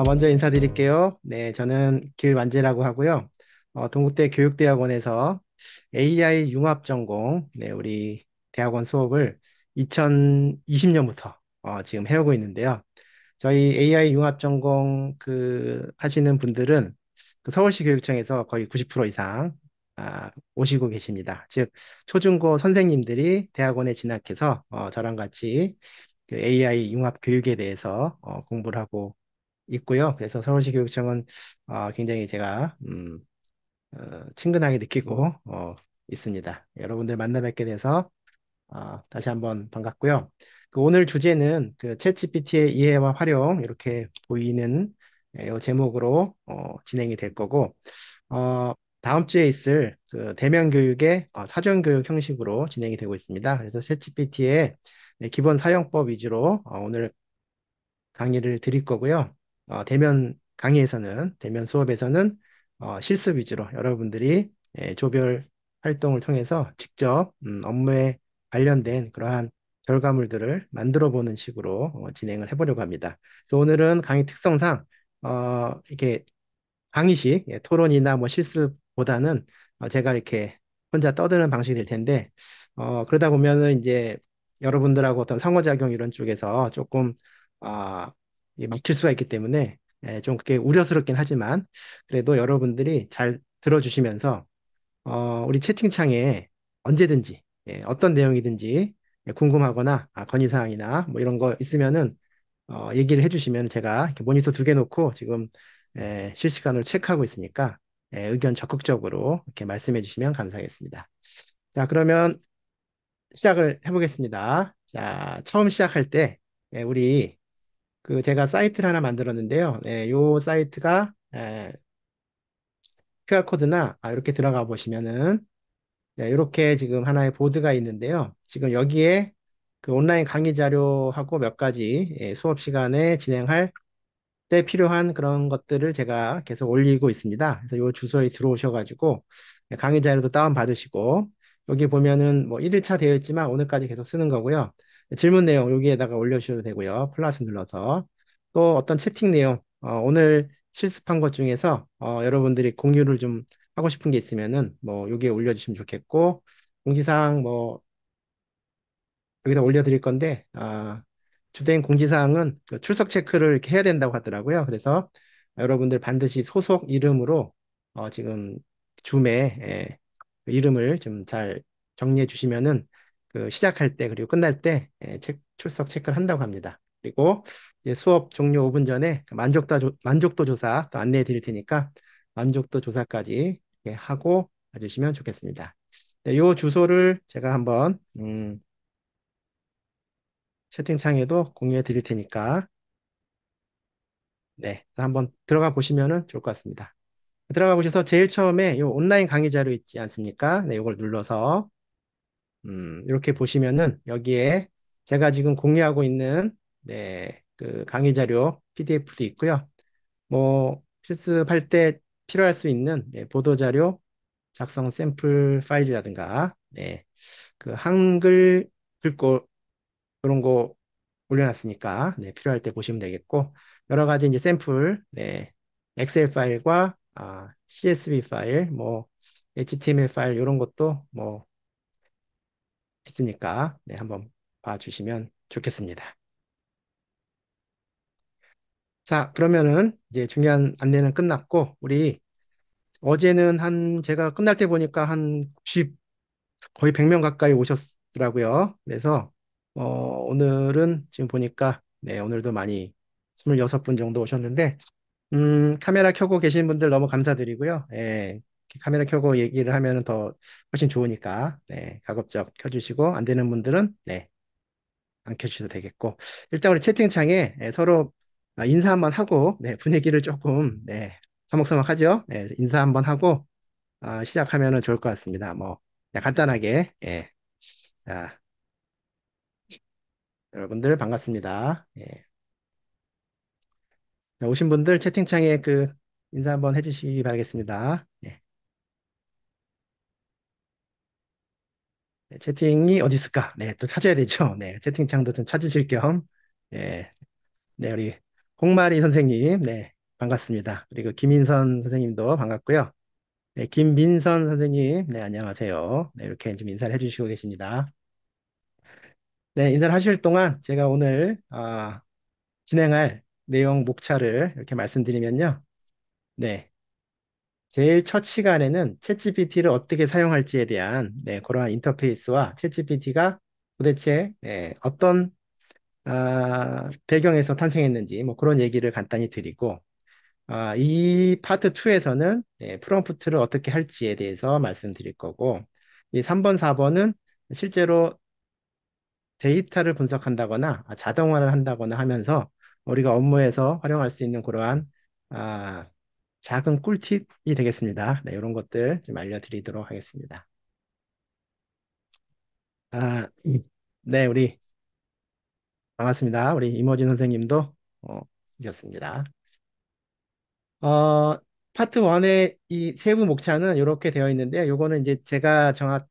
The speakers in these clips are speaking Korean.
먼저 인사드릴게요. 네, 저는 길완재라고 하고요. 동국대 교육대학원에서 AI 융합 전공, 네, 우리 대학원 수업을 2020년부터 지금 해오고 있는데요. 저희 AI 융합 전공 하시는 분들은 그 서울시 교육청에서 거의 90% 이상 오시고 계십니다. 즉, 초중고 선생님들이 대학원에 진학해서 저랑 같이 그 AI 융합 교육에 대해서 공부를 하고 있고요. 그래서 서울시 교육청은 굉장히 제가 친근하게 느끼고 있습니다. 여러분들 만나 뵙게 돼서 다시 한번 반갑고요. 그 오늘 주제는 그 챗GPT의 이해와 활용 이렇게 보이는 이 제목으로 진행이 될 거고 다음 주에 있을 그 대면 교육의 사전 교육 형식으로 진행이 되고 있습니다. 그래서 챗GPT의 기본 사용법 위주로 오늘 강의를 드릴 거고요. 대면 수업에서는 실습 위주로 여러분들이 조별 활동을 통해서 직접 업무에 관련된 그러한 결과물들을 만들어 보는 식으로 진행을 해보려고 합니다. 오늘은 강의 특성상 이렇게 강의식 토론이나 뭐 실습보다는 제가 이렇게 혼자 떠드는 방식이 될 텐데 그러다 보면은 이제 여러분들하고 어떤 상호작용 이런 쪽에서 조금 막힐 수가 있기 때문에 좀 그게 우려스럽긴 하지만 그래도 여러분들이 잘 들어주시면서 우리 채팅창에 언제든지 어떤 내용이든지 궁금하거나 건의사항이나 뭐 이런 거 있으면은 얘기를 해주시면 제가 이렇게 모니터 두 개 놓고 지금 실시간으로 체크하고 있으니까 의견 적극적으로 이렇게 말씀해 주시면 감사하겠습니다. 자, 그러면 시작을 해보겠습니다. 자, 처음 시작할 때 우리 그 제가 사이트를 하나 만들었는데요. 요 사이트가 QR코드나 이렇게 들어가 보시면은 이렇게 지금 하나의 보드가 있는데요. 지금 여기에 그 온라인 강의 자료하고 몇 가지 수업 시간에 진행할 때 필요한 그런 것들을 제가 계속 올리고 있습니다. 그래서 이 주소에 들어오셔가지고 강의 자료도 다운 받으시고 여기 보면은 뭐 1일차 되어 있지만 오늘까지 계속 쓰는 거고요. 질문 내용 여기에다가 올려주셔도 되고요. 플러스 눌러서 또 어떤 채팅 내용 오늘 실습한 것 중에서 여러분들이 공유를 좀 하고 싶은 게 있으면은 뭐 여기에 올려주시면 좋겠고 공지사항 뭐 여기다 올려드릴 건데, 주된 공지사항은 그 출석 체크를 이렇게 해야 된다고 하더라고요. 그래서 여러분들 반드시 소속 이름으로 지금 줌에 그 이름을 좀 잘 정리해 주시면은 그 시작할 때 그리고 끝날 때 출석 체크를 한다고 합니다. 그리고 이제 수업 종료 5분 전에 그 만족도 조사 또 안내해 드릴 테니까 만족도 조사까지 이렇게 하고 와주시면 좋겠습니다. 네, 요 주소를 제가 한번 채팅창에도 공유해 드릴 테니까 네, 한번 들어가 보시면은 좋을 것 같습니다. 들어가 보셔서 제일 처음에 이 온라인 강의 자료 있지 않습니까? 네, 이걸 눌러서 이렇게 보시면은 여기에 제가 지금 공유하고 있는 그 강의 자료 PDF도 있고요. 뭐 실습할 때 필요할 수 있는 보도 자료 작성 샘플 파일이라든가 그 한글 글꼴 그런 거 올려놨으니까 필요할 때 보시면 되겠고 여러 가지 이제 샘플 엑셀 파일과 CSV 파일 뭐 HTML 파일 이런 것도 뭐 있으니까 한번 봐주시면 좋겠습니다. 자, 그러면은 이제 중요한 안내는 끝났고 우리 어제는 한 제가 끝날 때 보니까 한 90, 거의 100명 가까이 오셨더라고요. 그래서 오늘은 지금 보니까 오늘도 많이 26분 정도 오셨는데 카메라 켜고 계신 분들 너무 감사드리고요. 이렇게 카메라 켜고 얘기를 하면 더 훨씬 좋으니까, 가급적 켜주시고, 안 되는 분들은, 안 켜주셔도 되겠고. 일단 우리 채팅창에 서로 인사 한번 하고, 분위기를 조금, 서먹서먹하죠? 인사 한번 하고, 시작하면 좋을 것 같습니다. 뭐, 그냥 간단하게, 자, 여러분들 반갑습니다. 자, 오신 분들 채팅창에 그 인사 한번 해주시기 바라겠습니다. 채팅이 어디 있을까? 또 찾아야 되죠. 채팅창도 좀 찾으실 겸, 예, 우리 홍마리 선생님, 네, 반갑습니다. 그리고 김인선 선생님도 반갑고요. 네, 김민선 선생님, 네, 안녕하세요. 네, 이렇게 좀 인사를 해주시고 계십니다. 네, 인사를 하실 동안 제가 오늘 진행할 내용 목차를 이렇게 말씀드리면요. 네, 제일 첫 시간에는 챗GPT를 어떻게 사용할지에 대한 그러한 인터페이스와 챗GPT가 도대체 어떤 배경에서 탄생했는지 뭐 그런 얘기를 간단히 드리고 이 파트 2에서는 프롬프트를 어떻게 할지에 대해서 말씀드릴 거고, 이 3번, 4번은 실제로 데이터를 분석한다거나 자동화를 한다거나 하면서 우리가 업무에서 활용할 수 있는 그러한 아, 작은 꿀팁이 되겠습니다. 네, 이런 것들 좀 알려드리도록 하겠습니다. 아, 네, 우리 반갑습니다. 우리 이모진 선생님도 이었습니다. 어, 파트 1의 이 세부 목차는 이렇게 되어 있는데요. 요거는 이제 제가 정한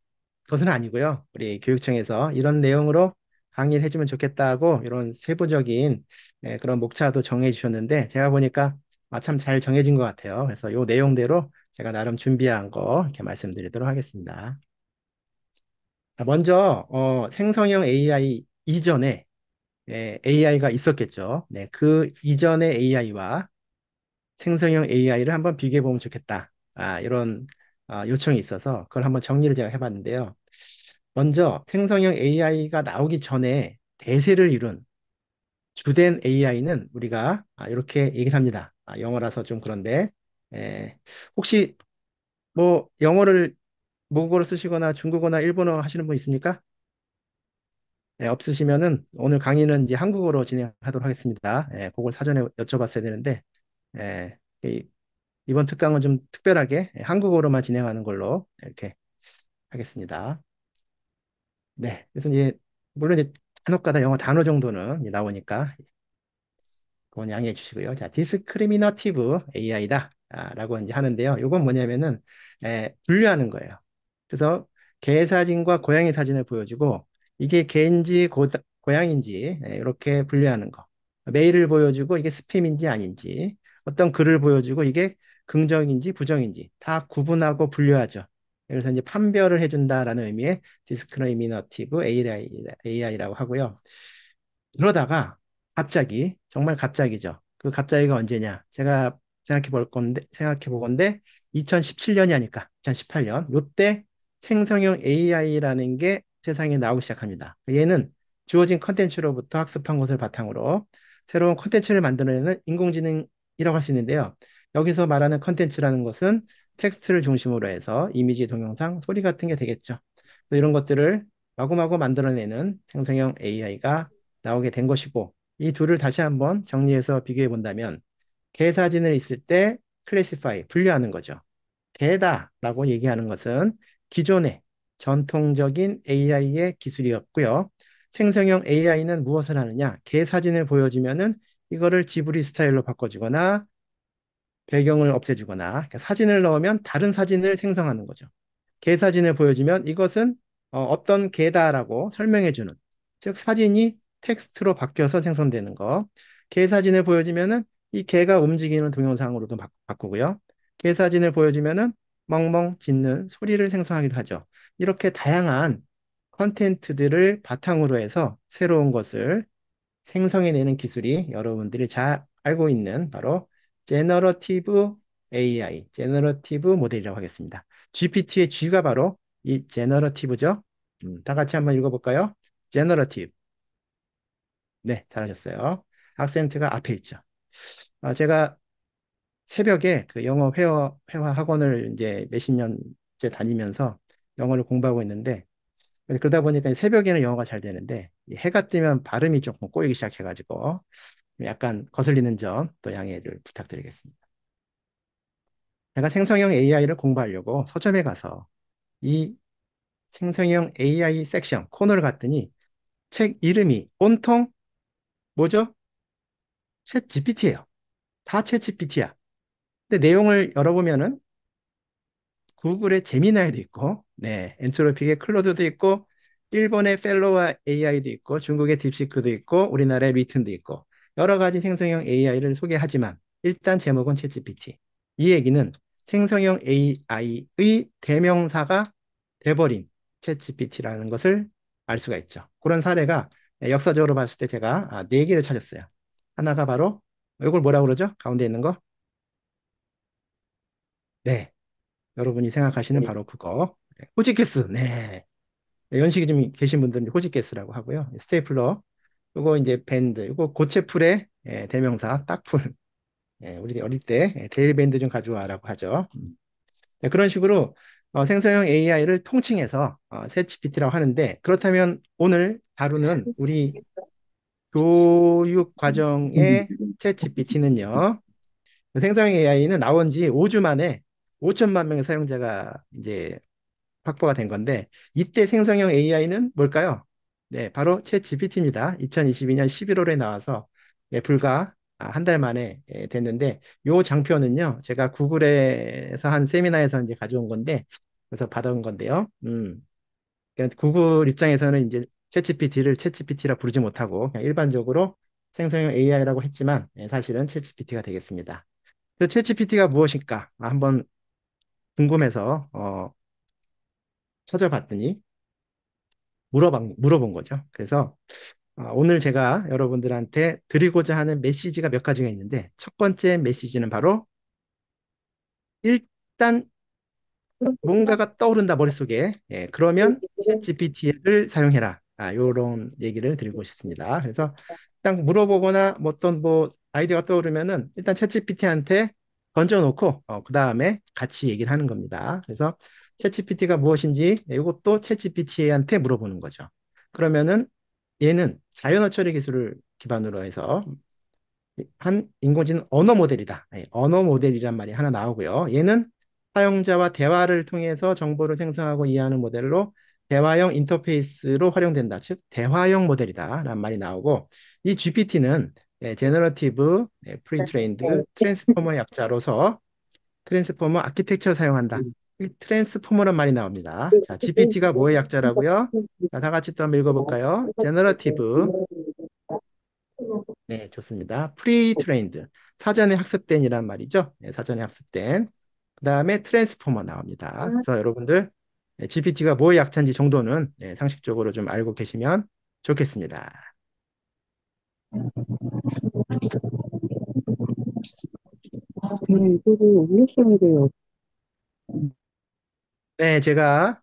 것은 아니고요. 우리 교육청에서 이런 내용으로 강의를 해주면 좋겠다고 이런 세부적인 그런 목차도 정해 주셨는데 제가 보니까 참 잘 정해진 것 같아요. 그래서 요 내용대로 제가 나름 준비한 거 이렇게 말씀드리도록 하겠습니다. 먼저 생성형 AI 이전에 AI가 있었겠죠. 네, 그 이전의 AI와 생성형 AI를 한번 비교해 보면 좋겠다. 이런 요청이 있어서 그걸 한번 정리를 제가 해봤는데요. 먼저 생성형 AI가 나오기 전에 대세를 이룬 주된 AI는 우리가 이렇게 얘기를 합니다. 영어라서 좀 그런데 에, 혹시 뭐 영어를 모국어로 쓰시거나 중국어나 일본어 하시는 분 있습니까? 네, 없으시면은 오늘 강의는 이제 한국어로 진행하도록 하겠습니다. 그걸 사전에 여쭤봤어야 되는데 에, 이번 특강은 좀 특별하게 한국어로만 진행하는 걸로 이렇게 하겠습니다. 네. 그래서 이제, 물론 이제 간혹가다 영어 단어 정도는 이제 나오니까 그건 양해해 주시고요. 자, 디스크리미너티브 AI다. 라고 이제 하는데요. 이건 뭐냐면은, 분류하는 거예요. 그래서 개 사진과 고양이 사진을 보여주고, 이게 개인지 고양인지, 이렇게 분류하는 거. 메일을 보여주고, 이게 스팸인지 아닌지, 어떤 글을 보여주고, 이게 긍정인지 부정인지, 다 구분하고 분류하죠. 그래서 이제 판별을 해준다라는 의미의 디스크리미너티브 AI라고 하고요. 그러다가 갑자기 정말 갑자기죠. 그 갑자기가 언제냐? 제가 생각해 보건데 2017년이 아닐까? 2018년. 요때 생성형 AI라는 게 세상에 나오기 시작합니다. 얘는 주어진 컨텐츠로부터 학습한 것을 바탕으로 새로운 컨텐츠를 만들어내는 인공지능이라고 할 수 있는데요. 여기서 말하는 컨텐츠라는 것은 텍스트를 중심으로 해서 이미지, 동영상, 소리 같은 게 되겠죠. 이런 것들을 마구마구 만들어내는 생성형 AI가 나오게 된 것이고, 이 둘을 다시 한번 정리해서 비교해 본다면 개 사진을 있을 때 클래시파이 분류하는 거죠. 개다라고 얘기하는 것은 기존의 전통적인 AI의 기술이었고요. 생성형 AI는 무엇을 하느냐? 개 사진을 보여주면은 이거를 지브리 스타일로 바꿔주거나 배경을 없애주거나 그러니까 사진을 넣으면 다른 사진을 생성하는 거죠. 개 사진을 보여주면 이것은 떤 개다라고 설명해주는, 즉 사진이 텍스트로 바뀌어서 생성되는 거. 개 사진을 보여주면은 이 개가 움직이는 동영상으로도 바꾸고요. 개 사진을 보여주면은 멍멍 짖는 소리를 생성하기도 하죠. 이렇게 다양한 컨텐츠들을 바탕으로 해서 새로운 것을 생성해내는 기술이 여러분들이 잘 알고 있는 바로 제너러티브 AI, 제너러티브 모델이라고 하겠습니다. GPT의 G가 바로 이 제너러티브죠. 다 같이 한번 읽어볼까요? 제너러티브. 네, 잘하셨어요. 악센트가 앞에 있죠. 제가 새벽에 그 영어 회화 학원을 이제 몇십 년째 다니면서 영어를 공부하고 있는데 그러다 보니까 새벽에는 영어가 잘 되는데 이 해가 뜨면 발음이 조금 꼬이기 시작해가지고 약간 거슬리는 점 또 양해를 부탁드리겠습니다. 제가 생성형 AI를 공부하려고 서점에 가서 이 생성형 AI 섹션 코너를 갔더니 책 이름이 온통 뭐죠? 챗 GPT예요. 다 챗 GPT야. 근데 내용을 열어보면은 구글의 제미나이도 있고, 네, 엔트로픽의 클로드도 있고, 일본의 펠로와 AI도 있고, 중국의 딥시크도 있고, 우리나라의 미튼도 있고, 여러 가지 생성형 AI를 소개하지만 일단 제목은 챗GPT. 이 얘기는 생성형 AI의 대명사가 돼버린 챗GPT라는 것을 알 수가 있죠. 그런 사례가 역사적으로 봤을 때 제가 네 개를 찾았어요. 하나가 바로 이걸 뭐라고 그러죠? 가운데 있는 거? 네, 여러분이 생각하시는 바로 그거. 호직개스. 네. 연식이 좀 계신 분들은 호직개스라고 하고요. 스테이플러. 이거 이제 밴드. 이거 고체풀의 대명사 딱풀. 우리 어릴 때 데일 밴드 좀 가져와라고 하죠. 네, 그런 식으로 생성형 AI를 통칭해서 챗GPT라고 하는데 그렇다면 오늘 다루는 우리 교육 과정의 챗GPT는요. 생성형 AI는 나온 지 5주 만에 5천만 명의 사용자가 이제 확보가 된 건데 이때 생성형 AI는 뭘까요? 네, 바로 챗 GPT입니다. 2022년 11월에 나와서 불과 한 달 만에 됐는데 요 장표는요. 제가 구글에서 한 세미나에서 이제 가져온 건데 그래서 받아온 건데요. 그러니까 구글 입장에서는 이제 챗 GPT를 챗 GPT라 부르지 못하고 그냥 일반적으로 생성형 AI라고 했지만 사실은 챗 GPT가 되겠습니다. 그래서 챗 GPT가 무엇일까? 한번 궁금해서 찾아봤더니 물어본 거죠. 그래서 오늘 제가 여러분들한테 드리고자 하는 메시지가 몇 가지가 있는데 첫 번째 메시지는 바로 일단 뭔가가 떠오른다 머릿속에 그러면 챗 GPT를 사용해라. 요런 얘기를 드리고 싶습니다. 그래서 딱 물어보거나 뭐 어떤 뭐 아이디어가 떠오르면은 일단 챗 GPT한테 던져놓고 그 다음에 같이 얘기를 하는 겁니다. 그래서 챗 GPT가 무엇인지 이것도 챗 GPT한테 물어보는 거죠. 그러면은 얘는 자연어 처리 기술을 기반으로 해서 한 인공지능 언어 모델이다. 언어 모델이란 말이 하나 나오고요. 얘는 사용자와 대화를 통해서 정보를 생성하고 이해하는 모델로 대화형 인터페이스로 활용된다. 즉, 대화형 모델이다. 라는 말이 나오고, 이 GPT는 제너러티브, 프리트레인드, 트랜스포머 약자로서 트랜스포머 아키텍처를 사용한다. 이 트랜스포머란 말이 나옵니다. 자, GPT가 뭐의 약자라고요? 자, 다 같이 또 한번 읽어볼까요? 제너러티브, 네, 좋습니다. 프리-트레인드, 사전에 학습된이란 말이죠. 네, 사전에 학습된. 그 다음에 트랜스포머 나옵니다. 그래서 여러분들 GPT가 뭐의 약자인지 정도는 상식적으로 좀 알고 계시면 좋겠습니다. 이거를 올렸어야 돼요. 네, 제가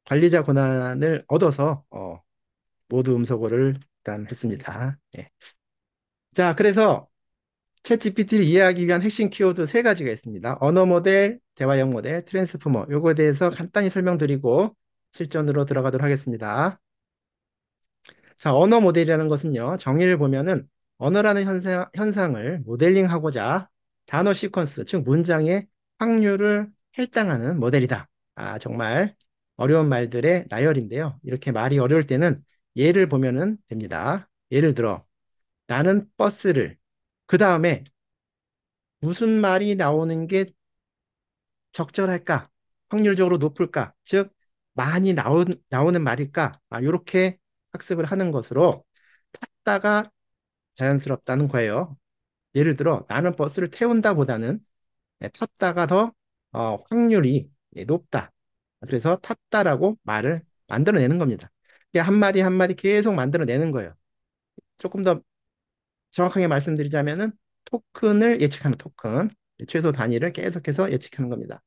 관리자 권한을 얻어서 모두 음소거를 일단 했습니다. 네. 자, 그래서 챗 GPT를 이해하기 위한 핵심 키워드 세 가지가 있습니다. 언어 모델, 대화형 모델, 트랜스포머. 요거에 대해서 간단히 설명드리고 실전으로 들어가도록 하겠습니다. 자, 언어 모델이라는 것은요, 정의를 보면은 언어라는 현상을 모델링하고자 단어 시퀀스, 즉 문장의 확률을 할당하는 모델이다. 정말 어려운 말들의 나열인데요. 이렇게 말이 어려울 때는 예를 보면은 됩니다. 예를 들어, 나는 버스를, 그 다음에 무슨 말이 나오는 게 적절할까? 확률적으로 높을까? 즉, 많이 나오는 말일까? 이렇게 학습을 하는 것으로 탔다가 자연스럽다는 거예요. 예를 들어, 나는 버스를 태운다 보다는 탔다가 더 확률이 높다. 그래서 탔다라고 말을 만들어내는 겁니다. 이게 한마디 한마디 계속 만들어내는 거예요. 조금 더 정확하게 말씀드리자면은 토큰을 예측하는 토큰, 최소 단위를 계속해서 예측하는 겁니다.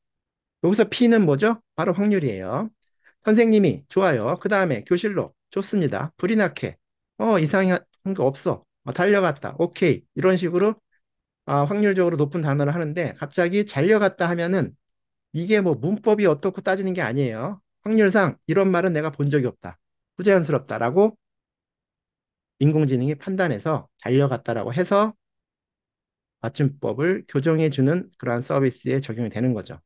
여기서 P는 뭐죠? 바로 확률이에요. 선생님이 좋아요. 그 다음에 교실로 좋습니다. 불이 나게. 이상한 거 없어. 달려갔다. 오케이. 이런 식으로 확률적으로 높은 단어를 하는데 갑자기 잘려갔다 하면은 이게 뭐 문법이 어떻고 따지는 게 아니에요. 확률상 이런 말은 내가 본 적이 없다. 부자연스럽다라고 인공지능이 판단해서 잘려갔다라고 해서 맞춤법을 교정해주는 그러한 서비스에 적용이 되는 거죠.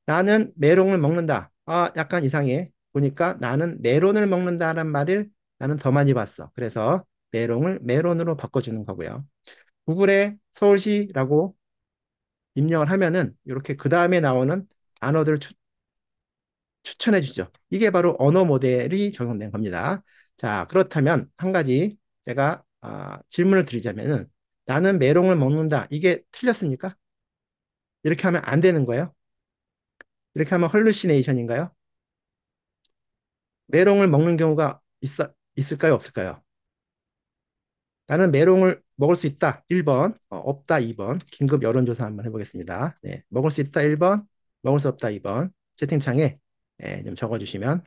나는 메론을 먹는다. 약간 이상해. 보니까 나는 메론을 먹는다는 말을 나는 더 많이 봤어. 그래서 메론을 메론으로 바꿔주는 거고요. 구글에 서울시라고 입력을 하면은 이렇게 그 다음에 나오는 단어들을 추천해 주죠. 이게 바로 언어 모델이 적용된 겁니다. 자, 그렇다면 한 가지 제가 질문을 드리자면은 나는 메롱을 먹는다. 이게 틀렸습니까? 이렇게 하면 안 되는 거예요? 이렇게 하면 헐루시네이션인가요? 메롱을 먹는 경우가 있을까요? 없을까요? 나는 메롱을 먹을 수 있다. 1번, 없다. 2번. 긴급 여론조사 한번 해보겠습니다. 네, 먹을 수 있다. 1번, 먹을 수 없다. 2번. 채팅창에 좀 적어주시면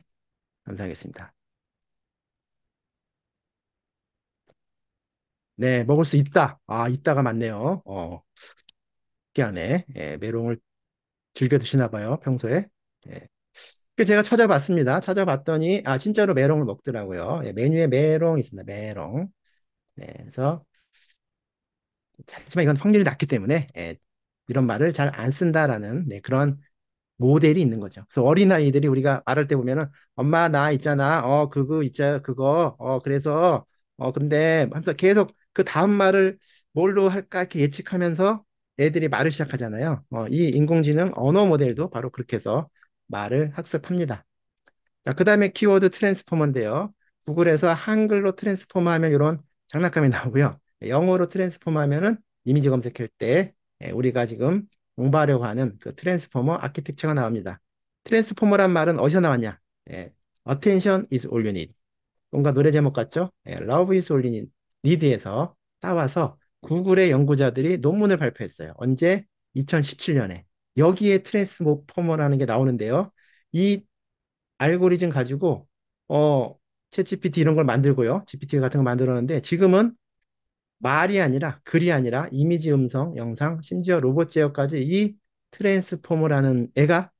감사하겠습니다. 네, 먹을 수 있다. 있다가 맞네요. 특이하네. 메롱을 즐겨 드시나 봐요, 평소에. 예. 그 제가 찾아봤습니다. 찾아봤더니, 진짜로 메롱을 먹더라고요. 메뉴에 메롱 있습니다. 메롱. 네, 그래서, 하지만 이건 확률이 낮기 때문에, 이런 말을 잘 안 쓴다라는 그런 모델이 있는 거죠. 그래서 어린아이들이 우리가 말할 때 보면은 엄마 나 있잖아. 그거 있잖아. 그거. 그래서 근데 하면서 계속 그 다음 말을 뭘로 할까 이렇게 예측하면서 애들이 말을 시작하잖아요. 이 인공지능 언어 모델도 바로 그렇게 해서 말을 학습합니다. 자, 그다음에 키워드 트랜스포머인데요. 구글에서 한글로 트랜스포머 하면 이런 장난감이 나오고요. 영어로 트랜스포머 하면은 이미지 검색할 때 우리가 지금 공부하려고 하는 그 트랜스포머 아키텍처가 나옵니다. 트랜스포머란 말은 어디서 나왔냐? Attention is all you need. 뭔가 노래 제목 같죠? Love is all you need에서 따와서 구글의 연구자들이 논문을 발표했어요. 언제? 2017년에. 여기에 트랜스포머라는 게 나오는데요. 이 알고리즘 가지고 챗 GPT 이런 걸 만들고요. GPT 같은 거 만들었는데 지금은 말이 아니라 글이 아니라 이미지, 음성, 영상, 심지어 로봇 제어까지 이 트랜스포머라는 애가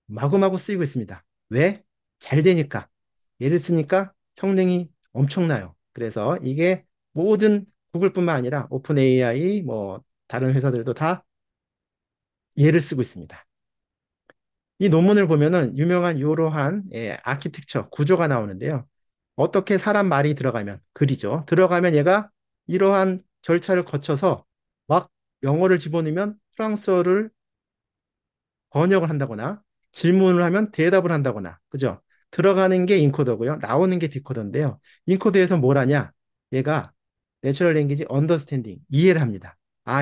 마구마구 쓰이고 있습니다. 왜? 잘 되니까. 얘를 쓰니까 성능이 엄청나요. 그래서 이게 모든 구글뿐만 아니라 오픈 AI 뭐 다른 회사들도 다 얘를 쓰고 있습니다. 이 논문을 보면은 유명한 이러한 아키텍처 구조가 나오는데요. 어떻게 사람 말이 들어가면 글이죠. 들어가면 얘가 이러한 절차를 거쳐서 막 영어를 집어넣으면 프랑스어를 번역을 한다거나 질문을 하면 대답을 한다거나 그죠? 들어가는 게 인코더고요. 나오는 게 디코더인데요. 인코더에서 뭘 하냐? 얘가 내추럴 랭귀지 언더스탠딩 이해를 합니다.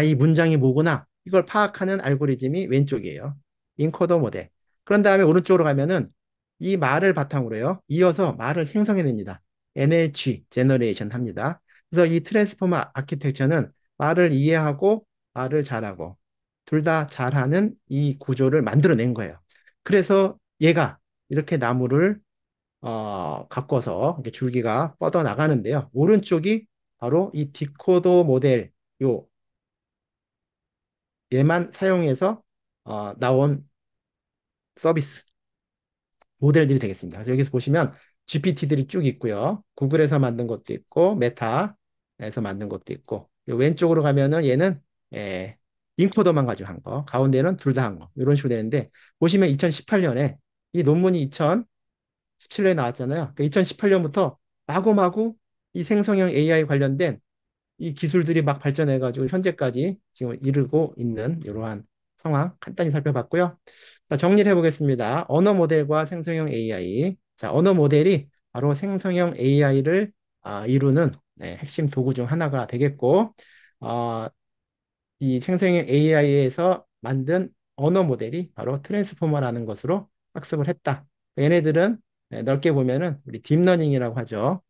이 문장이 뭐구나. 이걸 파악하는 알고리즘이 왼쪽이에요. 인코더 모델. 그런 다음에 오른쪽으로 가면은 이 말을 바탕으로요. 이어서 말을 생성해냅니다. NLG, 제너레이션 합니다. 그래서 이 트랜스포머 아키텍처는 말을 이해하고 말을 잘하고 둘 다 잘하는 이 구조를 만들어낸 거예요. 그래서 얘가 이렇게 나무를 가꿔서 이렇게 줄기가 뻗어 나가는데요. 오른쪽이 바로 이 디코더 모델 요 얘만 사용해서 나온 서비스 모델들이 되겠습니다. 그래서 여기서 보시면 GPT들이 쭉 있고요. 구글에서 만든 것도 있고 메타에서 만든 것도 있고 요 왼쪽으로 가면은 얘는 인코더만 가지고 한 거, 가운데는 둘 다 한 거. 이런 식으로 되는데 보시면 2018년에 이 논문이 2017년에 나왔잖아요. 그러니까 2018년부터 마구마구 이 생성형 AI 관련된 이 기술들이 막 발전해가지고 현재까지 지금 이르고 있는 이러한 상황 간단히 살펴봤고요. 자, 정리를 해보겠습니다. 언어 모델과 생성형 AI. 자, 언어 모델이 바로 생성형 AI를 이루는 핵심 도구 중 하나가 되겠고, 어, 이 생성형 AI에서 만든 언어 모델이 바로 트랜스포머라는 것으로 학습을 했다. 얘네들은 넓게 보면은 우리 딥러닝이라고 하죠.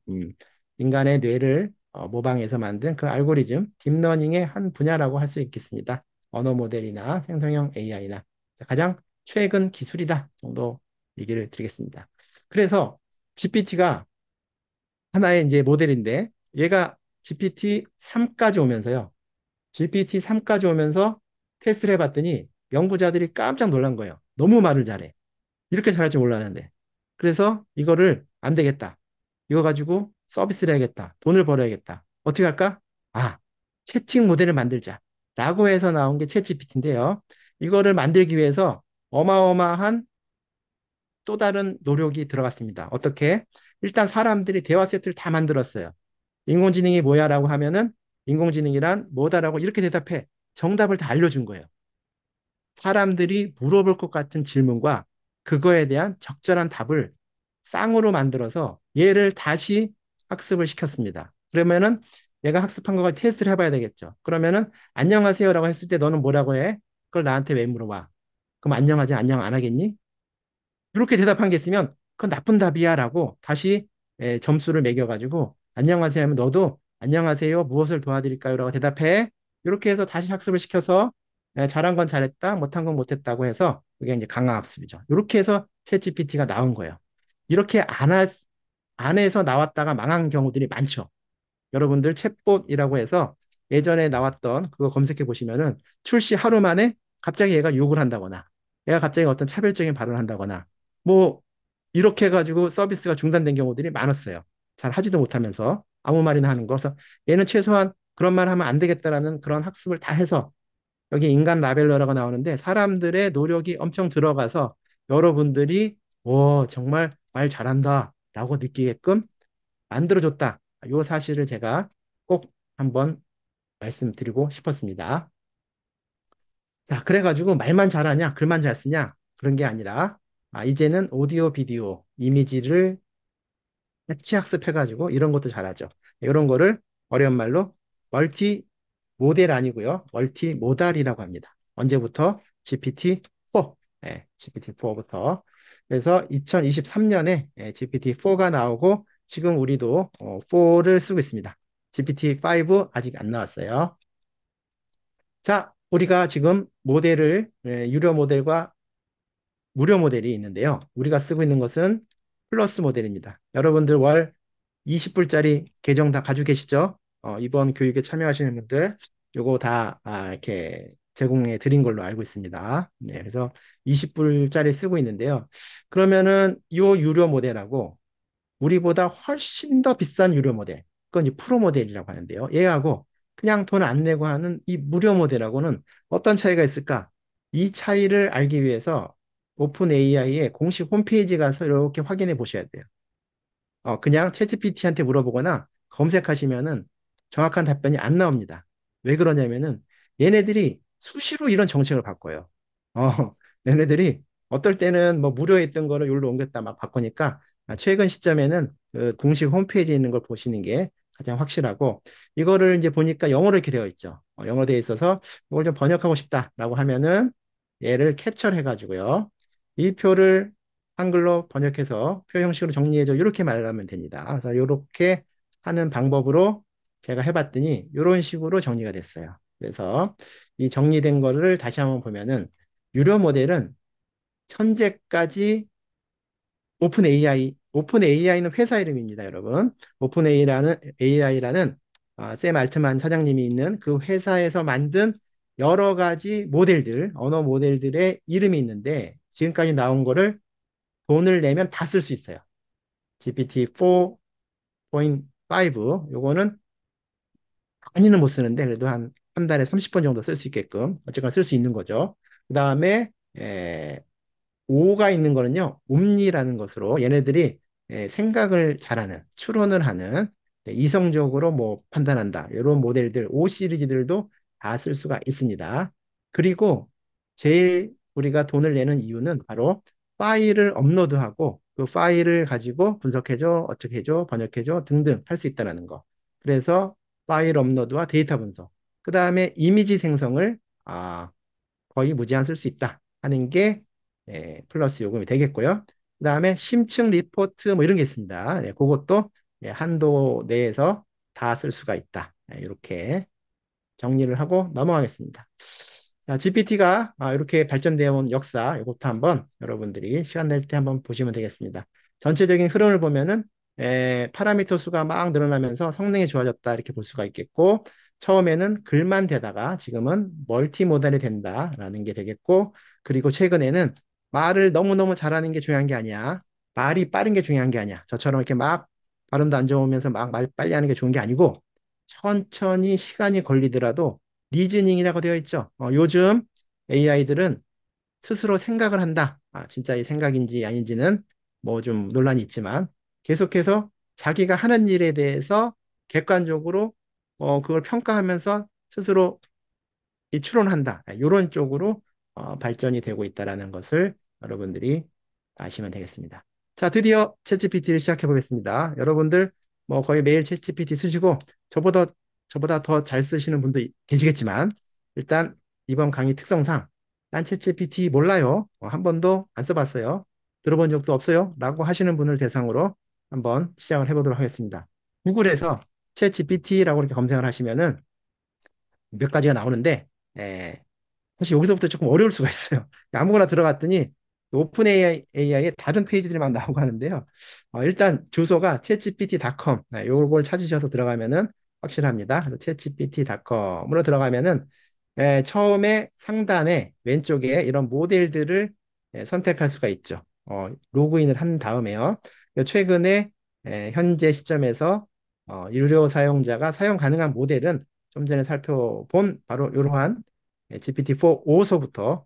인간의 뇌를 모방해서 만든 그 알고리즘, 딥러닝의 한 분야라고 할 수 있겠습니다. 언어 모델이나 생성형 AI나 가장 최근 기술이다 정도 얘기를 드리겠습니다. 그래서 GPT가 하나의 이제 모델인데 얘가 GPT-3까지 오면서요. GPT-3까지 오면서 테스트를 해봤더니 연구자들이 깜짝 놀란 거예요. 너무 말을 잘해. 이렇게 잘할 줄 몰랐는데. 그래서 이거를 안 되겠다. 이거 가지고 서비스를 해야겠다. 돈을 벌어야겠다. 어떻게 할까? 채팅 모델을 만들자. 라고 해서 나온 게 챗GPT인데요. 이거를 만들기 위해서 어마어마한 또 다른 노력이 들어갔습니다. 어떻게? 일단 사람들이 대화 세트를 다 만들었어요. 인공지능이 뭐야라고 하면은 인공지능이란 뭐다라고 이렇게 대답해. 정답을 다 알려준 거예요. 사람들이 물어볼 것 같은 질문과 그거에 대한 적절한 답을 쌍으로 만들어서 얘를 다시 학습을 시켰습니다. 그러면은 내가 학습한 거 테스트를 해봐야 되겠죠. 그러면은 안녕하세요라고 했을 때 너는 뭐라고 해? 그걸 나한테 왜 물어봐? 그럼 안녕하지 안녕 안 하겠니? 이렇게 대답한 게 있으면 그건 나쁜 답이야라고 다시 점수를 매겨가지고 안녕하세요 하면 너도 안녕하세요 무엇을 도와드릴까요라고 대답해. 이렇게 해서 다시 학습을 시켜서 잘한 건 잘했다 못한 건 못했다고 해서 그게 이제 강화 학습이죠. 이렇게 해서 챗GPT가 나온 거예요. 이렇게 안 해서 나왔다가 망한 경우들이 많죠. 여러분들 챗봇이라고 해서 예전에 나왔던 그거 검색해 보시면은 출시 하루 만에 갑자기 얘가 욕을 한다거나 얘가 갑자기 어떤 차별적인 발언을 한다거나 뭐 이렇게 해가지고 서비스가 중단된 경우들이 많았어요. 잘 하지도 못하면서 아무 말이나 하는 거. 그래서 얘는 최소한 그런 말 하면 안 되겠다라는 그런 학습을 다 해서 여기 인간 라벨러라고 나오는데 사람들의 노력이 엄청 들어가서 여러분들이 정말 말 잘한다 라고 느끼게끔 만들어줬다. 이 사실을 제가 꼭 한번 말씀드리고 싶었습니다. 자, 그래가지고 말만 잘하냐, 글만 잘 쓰냐, 그런 게 아니라, 이제는 오디오, 비디오, 이미지를 같이 학습해가지고 이런 것도 잘하죠. 이런 거를 어려운 말로 멀티 모델 아니고요. 멀티 모달이라고 합니다. 언제부터? GPT-4. GPT-4부터. 그래서 2023년에 GPT-4가 나오고 지금 우리도 4를 쓰고 있습니다. GPT-5 아직 안 나왔어요. 자, 우리가 지금 모델을 유료 모델과 무료 모델이 있는데요. 우리가 쓰고 있는 것은 플러스 모델입니다. 여러분들 월 20불짜리 계정 다 가지고 계시죠? 이번 교육에 참여하시는 분들 요거 다 이렇게 제공해 드린 걸로 알고 있습니다. 네, 그래서 20불짜리 쓰고 있는데요. 그러면은 요 유료 모델하고 우리보다 훨씬 더 비싼 유료 모델, 그건 이제 프로 모델이라고 하는데요. 얘하고 그냥 돈 안 내고 하는 이 무료 모델하고는 어떤 차이가 있을까? 이 차이를 알기 위해서 오픈 AI의 공식 홈페이지 가서 이렇게 확인해 보셔야 돼요. 그냥 챗GPT한테 물어보거나 검색하시면은 정확한 답변이 안 나옵니다. 왜 그러냐면은 얘네들이 수시로 이런 정책을 바꿔요. 얘네들이 어떨 때는 뭐 무료에 있던 거를 여기로 옮겼다 막 바꾸니까 최근 시점에는 그 공식 홈페이지에 있는 걸 보시는 게 가장 확실하고 이거를 이제 보니까 영어로 이렇게 되어 있죠. 영어로 되어 있어서 이걸 좀 번역하고 싶다라고 하면은 얘를 캡처를 해가지고요. 이 표를 한글로 번역해서 표 형식으로 정리해줘. 이렇게 말하면 됩니다. 그래서 이렇게 하는 방법으로 제가 해봤더니 이런 식으로 정리가 됐어요. 그래서 이 정리된 거를 다시 한번 보면은 유료 모델은 현재까지 오픈 AI는 회사 이름입니다, 여러분. 오픈 AI라는 샘 알트만 사장님이 있는 그 회사에서 만든 여러 가지 모델들, 언어 모델들의 이름이 있는데 지금까지 나온 거를 돈을 내면 다 쓸 수 있어요. GPT-4.5 요거는 많이는 못 쓰는데 그래도 한 달에 30번 정도 쓸 수 있게끔 어쨌거나 쓸 수 있는 거죠. 그 다음에 5가 있는 거는요. 옴니라는 것으로 얘네들이 생각을 잘하는, 추론을 하는, 이성적으로 뭐 판단한다. 이런 모델들, 5 시리즈들도 다 쓸 수가 있습니다. 그리고 제일 우리가 돈을 내는 이유는 바로 파일을 업로드하고 그 파일을 가지고 분석해줘, 어떻게 해줘, 번역해줘 등등 할 수 있다는 거. 그래서 파일 업로드와 데이터 분석. 그 다음에 이미지 생성을 거의 무제한 쓸 수 있다 하는 게 플러스 요금이 되겠고요. 그 다음에 심층 리포트 뭐 이런 게 있습니다. 그것도 한도 내에서 다 쓸 수가 있다. 이렇게 정리를 하고 넘어가겠습니다. 자, GPT가 이렇게 발전되어 온 역사, 이것도 한번 여러분들이 시간 낼 때 한번 보시면 되겠습니다. 전체적인 흐름을 보면은 파라미터 수가 막 늘어나면서 성능이 좋아졌다 이렇게 볼 수가 있겠고 처음에는 글만 되다가 지금은 멀티모달이 된다라는 게 되겠고 그리고 최근에는 말을 너무너무 잘하는 게 중요한 게 아니야. 말이 빠른 게 중요한 게 아니야. 저처럼 이렇게 막 발음도 안 좋으면서 막 말 빨리 하는 게 좋은 게 아니고 천천히 시간이 걸리더라도 리즈닝이라고 되어 있죠. 요즘 AI들은 스스로 생각을 한다. 진짜 이 생각인지 아닌지는 뭐 좀 논란이 있지만 계속해서 자기가 하는 일에 대해서 객관적으로 그걸 평가하면서 스스로 이 추론한다. 이런 쪽으로 발전이 되고 있다라는 것을 여러분들이 아시면 되겠습니다. 자, 드디어 챗GPT를 시작해 보겠습니다. 여러분들 뭐 거의 매일 챗GPT 쓰시고 저보다 저보다 더 잘 쓰시는 분도 계시겠지만 일단 이번 강의 특성상 난 챗GPT 몰라요. 한 번도 안 써봤어요. 들어본 적도 없어요. 라고 하시는 분을 대상으로 한번 시작을 해보도록 하겠습니다. 구글에서 챗GPT라고 이렇게 검색을 하시면은 몇 가지가 나오는데 에, 사실 여기서부터 조금 어려울 수가 있어요. 아무거나 들어갔더니 오픈 AI의 다른 페이지들이 막 나오고 하는데요. 일단 주소가 chatgpt.com 요걸 찾으셔서 들어가면은 확실합니다. 그래서 chatgpt.com으로 들어가면은 처음에 상단에 왼쪽에 이런 모델들을 선택할 수가 있죠. 로그인을 한 다음에요. 최근에 현재 시점에서 유료 사용자가 사용 가능한 모델은 좀 전에 살펴본 바로 이러한 GPT-4 5서부터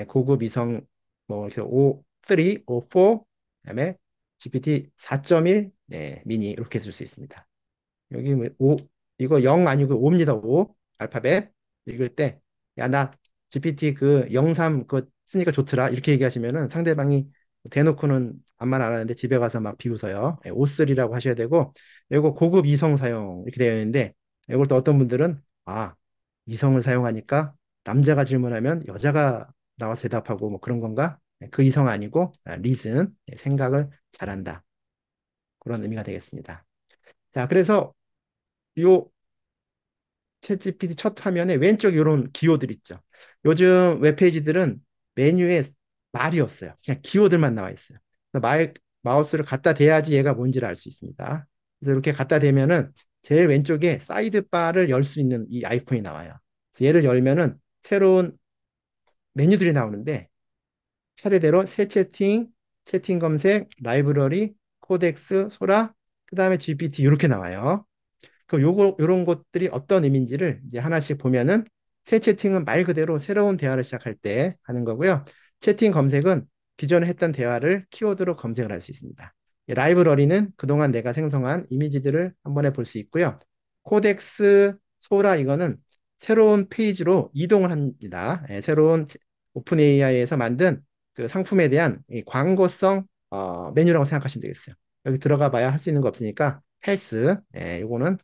고급 이성 뭐 이렇게 5, 3, 5, 4 그다음에 GPT 4.1 미니 이렇게 쓸 수 있습니다. 여기 5 이거 0 아니고 5입니다. 5 알파벳 읽을 때 야 나 GPT 그 03 그 쓰니까 좋더라 이렇게 얘기하시면은 상대방이 대놓고는 아무 말 안 하는데 집에 가서 막 비웃어요. 5.3라고 하셔야 되고 이거 고급 이성 사용 이렇게 되어 있는데 이걸 또 어떤 분들은 이성을 사용하니까 남자가 질문하면 여자가 나와서 대답하고 뭐 그런 건가? 그 이성 아니고 리슨 생각을 잘한다 그런 의미가 되겠습니다. 자 그래서 요 챗GPT 첫 화면에 왼쪽 이런 기호들 있죠. 요즘 웹페이지들은 메뉴에 말이 없어요. 그냥 기호들만 나와 있어요. 그래서 마우스를 갖다 대야지 얘가 뭔지를 알 수 있습니다. 그래서 이렇게 갖다 대면은 제일 왼쪽에 사이드바를 열 수 있는 이 아이콘이 나와요. 그래서 얘를 열면은 새로운 메뉴들이 나오는데 차례대로 새 채팅, 채팅 검색, 라이브러리, 코덱스, 소라, 그 다음에 GPT 이렇게 나와요. 그럼 요런 것들이 어떤 의미인지를 이제 하나씩 보면은 새 채팅은 말 그대로 새로운 대화를 시작할 때 하는 거고요. 채팅 검색은 기존에 했던 대화를 키워드로 검색을 할 수 있습니다. 이 라이브러리는 그동안 내가 생성한 이미지들을 한 번에 볼 수 있고요. 코덱스, 소라 이거는 새로운 페이지로 이동을 합니다. 새로운 오픈 AI에서 만든 그 상품에 대한 이 광고성 메뉴라고 생각하시면 되겠어요. 여기 들어가 봐야 할 수 있는 거 없으니까 헬스, 요거는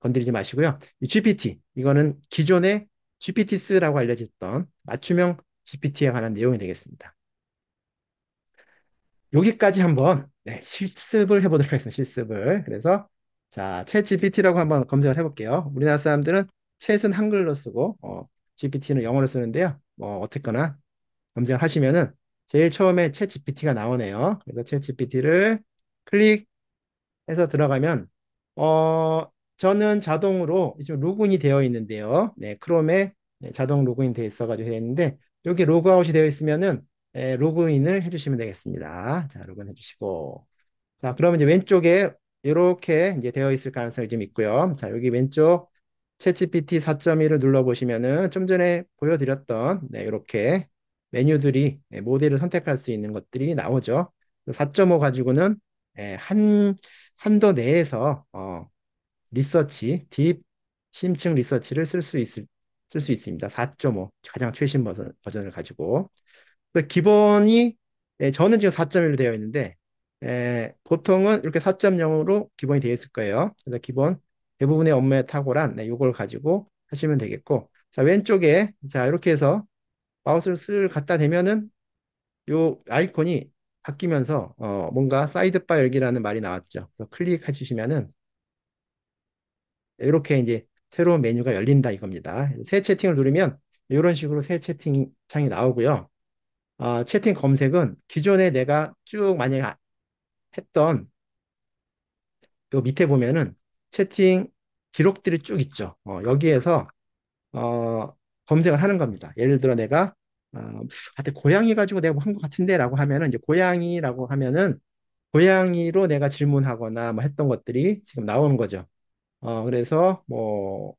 건드리지 마시고요. 이 GPT, 이거는 기존의 GPT스라고 알려졌던 맞춤형 GPT에 관한 내용이 되겠습니다. 여기까지 한번 실습을 해보도록 하겠습니다. 실습을. 그래서 자, 챗 GPT라고 한번 검색을 해볼게요. 우리나라 사람들은 챗은 한글로 쓰고 GPT는 영어로 쓰는데요. 뭐 어쨌거나 검색을 하시면은 제일 처음에 챗 GPT가 나오네요. 그래서 챗 GPT를 클릭해서 들어가면 저는 자동으로 지금 로그인이 되어 있는데요. 네, 크롬에 자동 로그인 되어 있어가지고 되어 있는데 여기 로그아웃이 되어 있으면은 로그인을 해주시면 되겠습니다. 자, 로그인 해주시고 자, 그러면 이제 왼쪽에 이렇게 이제 되어 있을 가능성이 좀 있고요. 자, 여기 왼쪽 챗GPT 4.1을 눌러보시면은 좀 전에 보여드렸던 이렇게 메뉴들이 모델을 선택할 수 있는 것들이 나오죠. 4.5 가지고는 한도 내에서 리서치, 딥 심층 리서치를 쓸 수 있습니다. 4.5 가장 최신 버전을 가지고 기본이 저는 지금 4.1로 되어 있는데 보통은 이렇게 4.0으로 기본이 되어 있을 거예요. 그래서 기본 대부분의 업무에 탁월한 이걸 가지고 하시면 되겠고 자 왼쪽에 자 이렇게 해서 마우스를 쓸 갖다 대면은 요 아이콘이 바뀌면서 뭔가 사이드바 열기라는 말이 나왔죠. 그래서 클릭해 주시면은 이렇게 이제 새로운 메뉴가 열린다 이겁니다. 새 채팅을 누르면 이런 식으로 새 채팅 창이 나오고요. 채팅 검색은 기존에 내가 쭉 만약에 했던 요 밑에 보면은 채팅 기록들이 쭉 있죠. 여기에서 검색을 하는 겁니다. 예를 들어 내가 하여튼 고양이 가지고 내가 뭐 한 것 같은데라고 하면은 이제 고양이라고 하면은 고양이로 내가 질문하거나 뭐 했던 것들이 지금 나오는 거죠. 그래서 뭐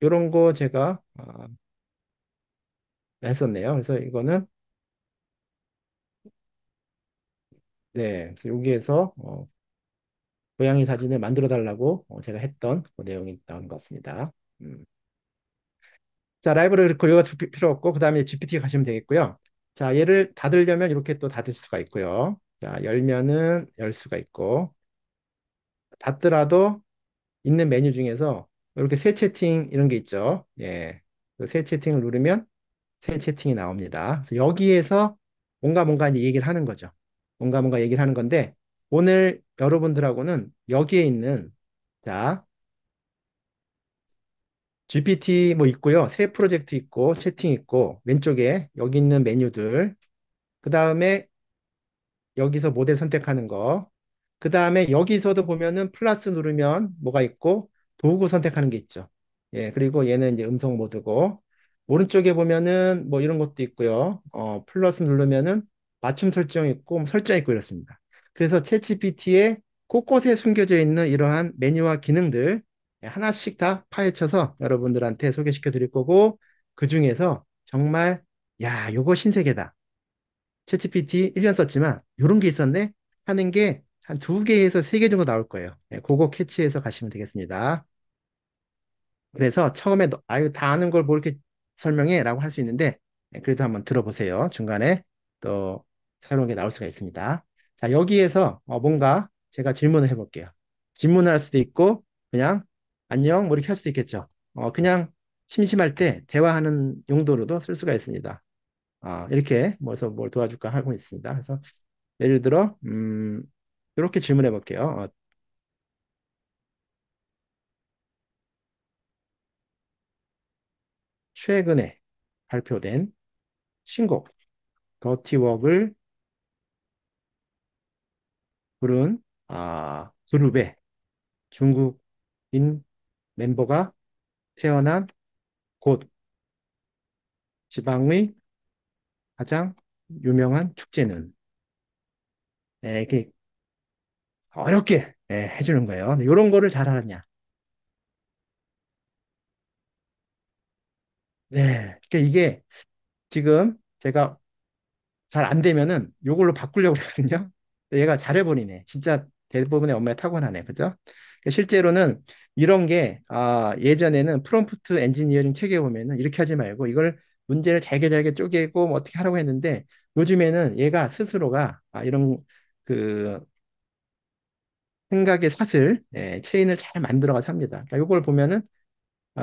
이런 거 제가 했었네요. 그래서 이거는 네, 그래서 여기에서 고양이 사진을 만들어 달라고 제가 했던 그 내용이 나온 것 같습니다. 음. 자, 라이브러리 그렇고 이거 필요 없고 그 다음에 GPT 가시면 되겠고요. 자, 얘를 닫으려면 이렇게 또 닫을 수가 있고요. 자, 열면은 열 수가 있고 닫더라도 있는 메뉴 중에서 이렇게 새 채팅 이런 게 있죠. 예. 그새 채팅을 누르면 새 채팅이 나옵니다. 그래서 여기에서 뭔가 이제 얘기를 하는 거죠. 뭔가 얘기를 하는 건데 오늘 여러분들하고는 여기에 있는 자, GPT 뭐 있고요. 새 프로젝트 있고 채팅 있고 왼쪽에 여기 있는 메뉴들 그 다음에 여기서 모델 선택하는 거. 그 다음에 여기서도 보면은 플러스 누르면 뭐가 있고 도구 선택하는 게 있죠. 예, 그리고 얘는 이제 음성 모드고 오른쪽에 보면은 뭐 이런 것도 있고요. 플러스 누르면은 맞춤 설정 있고 뭐 설정 있고 이렇습니다. 그래서 챗GPT에 곳곳에 숨겨져 있는 이러한 메뉴와 기능들 하나씩 다 파헤쳐서 여러분들한테 소개시켜 드릴 거고 그 중에서 정말 야, 요거 신세계다. 챗GPT 1년 썼지만 이런 게 있었네 하는 게 한 두 개에서 세 개 정도 나올 거예요. 네, 그거 캐치해서 가시면 되겠습니다. 그래서 처음에 아유 다 아는 걸 뭐 이렇게 설명해 라고 할 수 있는데 그래도 한번 들어보세요. 중간에 또 새로운 게 나올 수가 있습니다. 자, 여기에서 뭔가 제가 질문을 해볼게요. 질문을 할 수도 있고 그냥 안녕 뭐 이렇게 할 수도 있겠죠. 그냥 심심할 때 대화하는 용도로도 쓸 수가 있습니다. 이렇게 뭐서 뭘 도와줄까 하고 있습니다. 그래서 예를 들어 이렇게 질문해 볼게요. 최근에 발표된 신곡 더티웍을 부른 그룹의 중국인 멤버가 태어난 곳 지방의 가장 유명한 축제는 이렇게 어렵게 해주는 거예요. 이런 거를 잘 하느냐. 네, 그러니까 이게 지금 제가 잘 안 되면은 이걸로 바꾸려고 그러거든요. 얘가 잘해버리네. 진짜 대부분의 엄마의 타고나네. 그죠? 그러니까 실제로는 이런 게, 예전에는 프롬프트 엔지니어링 책에 보면은 이렇게 하지 말고 이걸 문제를 잘게 쪼개고 뭐 어떻게 하라고 했는데 요즘에는 얘가 스스로가 이런 그 생각의 사슬, 체인을 잘 만들어가서 합니다. 그러니까 이걸 보면은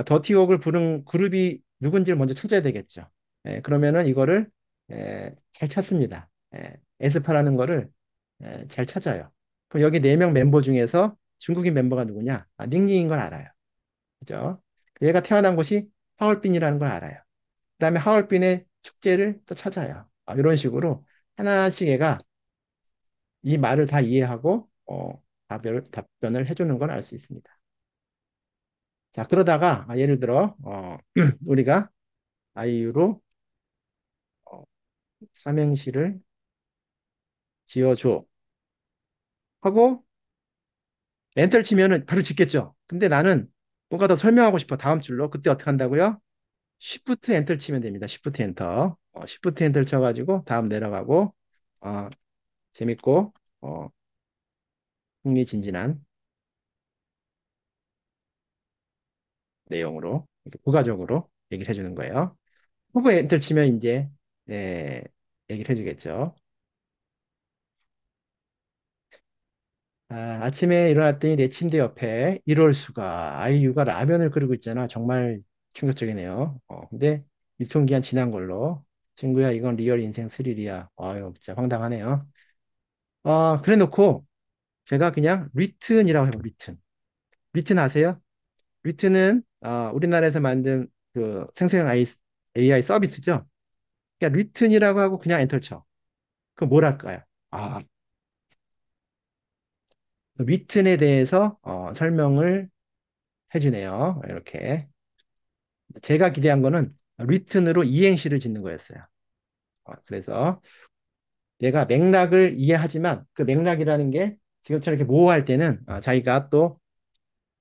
더티웍을 부른 그룹이 누군지를 먼저 찾아야 되겠죠. 그러면은 이거를 잘 찾습니다. 에스파라는 거를 잘 찾아요. 그럼 여기 네 명 멤버 중에서 중국인 멤버가 누구냐? 닝닝인 걸 알아요. 그죠? 얘가 태어난 곳이 하얼빈이라는 걸 알아요. 그다음에 하얼빈의 축제를 또 찾아요. 이런 식으로 하나씩 얘가 이 말을 다 이해하고 답변을 해주는 걸 알 수 있습니다. 자, 그러다가 예를 들어 우리가 아이유로 어, 삼행시를 지어줘 하고 엔터를 치면은 바로 짓겠죠. 근데 나는 뭔가 더 설명하고 싶어. 다음 줄로. 그때 어떻게 한다고요? Shift 엔터를 치면 됩니다. Shift 엔터. Shift 엔터를 쳐가지고 다음 내려가고 어, 재밌고 어, 흥미진진한 내용으로 이렇게 부가적으로 얘기를 해주는 거예요. 후보 엔터를 치면 이제 예, 얘기를 해주겠죠. 아침에 일어났더니 내 침대 옆에 이럴 수가 아이유가 라면을 끓이고 있잖아. 정말 충격적이네요. 근데 유통기한 지난 걸로 친구야 이건 리얼 인생 스릴이야. 아유 진짜 황당하네요. 그래 놓고 제가 그냥 리튼이라고 해요. 리튼. 리튼 아세요? 리튼은 우리나라에서 만든 그 생成AI 서비스죠. 그러니까 리튼이라고 하고 그냥 엔터 쳐. 그럼 뭘 할까요? 아, 리튼에 대해서 설명을 해주네요. 이렇게. 제가 기대한 거는 리튼으로 이행시를 짓는 거였어요. 그래서 얘가 맥락을 이해하지만 그 맥락이라는 게 지금처럼 이렇게 모호할 때는 자기가 또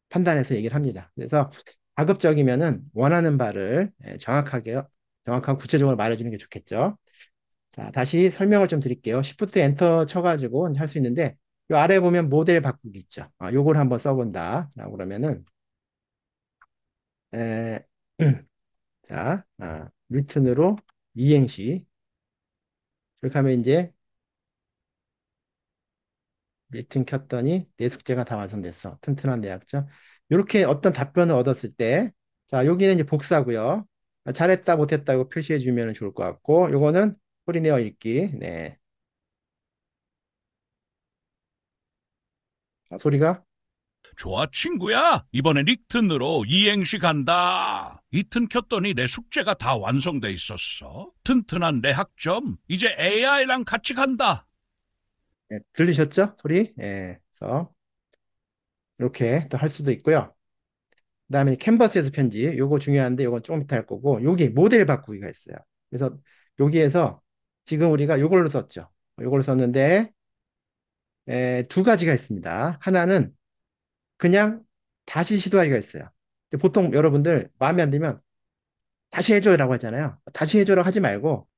판단해서 얘기를 합니다. 그래서 가급적이면은 원하는 바를 정확하고 구체적으로 말해주는 게 좋겠죠. 자, 다시 설명을 좀 드릴게요. Shift 엔터 쳐가지고 할 수 있는데 요 아래 보면 모델 바꾸기 있죠. 요걸 한번 써본다. 그러면은 에, 자, 리튼으로 이행시 그렇게 하면 이제 미팅 켰더니 내 숙제가 다 완성됐어. 튼튼한 대학죠. 이렇게 어떤 답변을 얻었을 때, 자, 여기는 이제 복사고요. 잘했다, 못했다, 이거 표시해 주면 좋을 것 같고, 요거는 소리 내어 읽기. 네. 소리가 좋아, 친구야. 이번엔 이튼으로 이행시 간다. 이튼 켰더니 내 숙제가 다 완성돼 있었어. 튼튼한 내 학점. 이제 AI랑 같이 간다. 네, 들리셨죠? 소리? 예. 그래서 이렇게 또 할 수도 있고요. 그다음에 캔버스에서 편집. 요거 중요한데 요건 조금 이따 할 거고, 여기 모델 바꾸기가 있어요. 그래서 여기에서 지금 우리가 요걸로 썼죠. 요걸로 썼는데 두 가지가 있습니다. 하나는 그냥 다시 시도하기가 있어요. 근데 보통 여러분들 마음에 안 들면 다시 해줘라고 하잖아요. 다시 해줘라고 하지 말고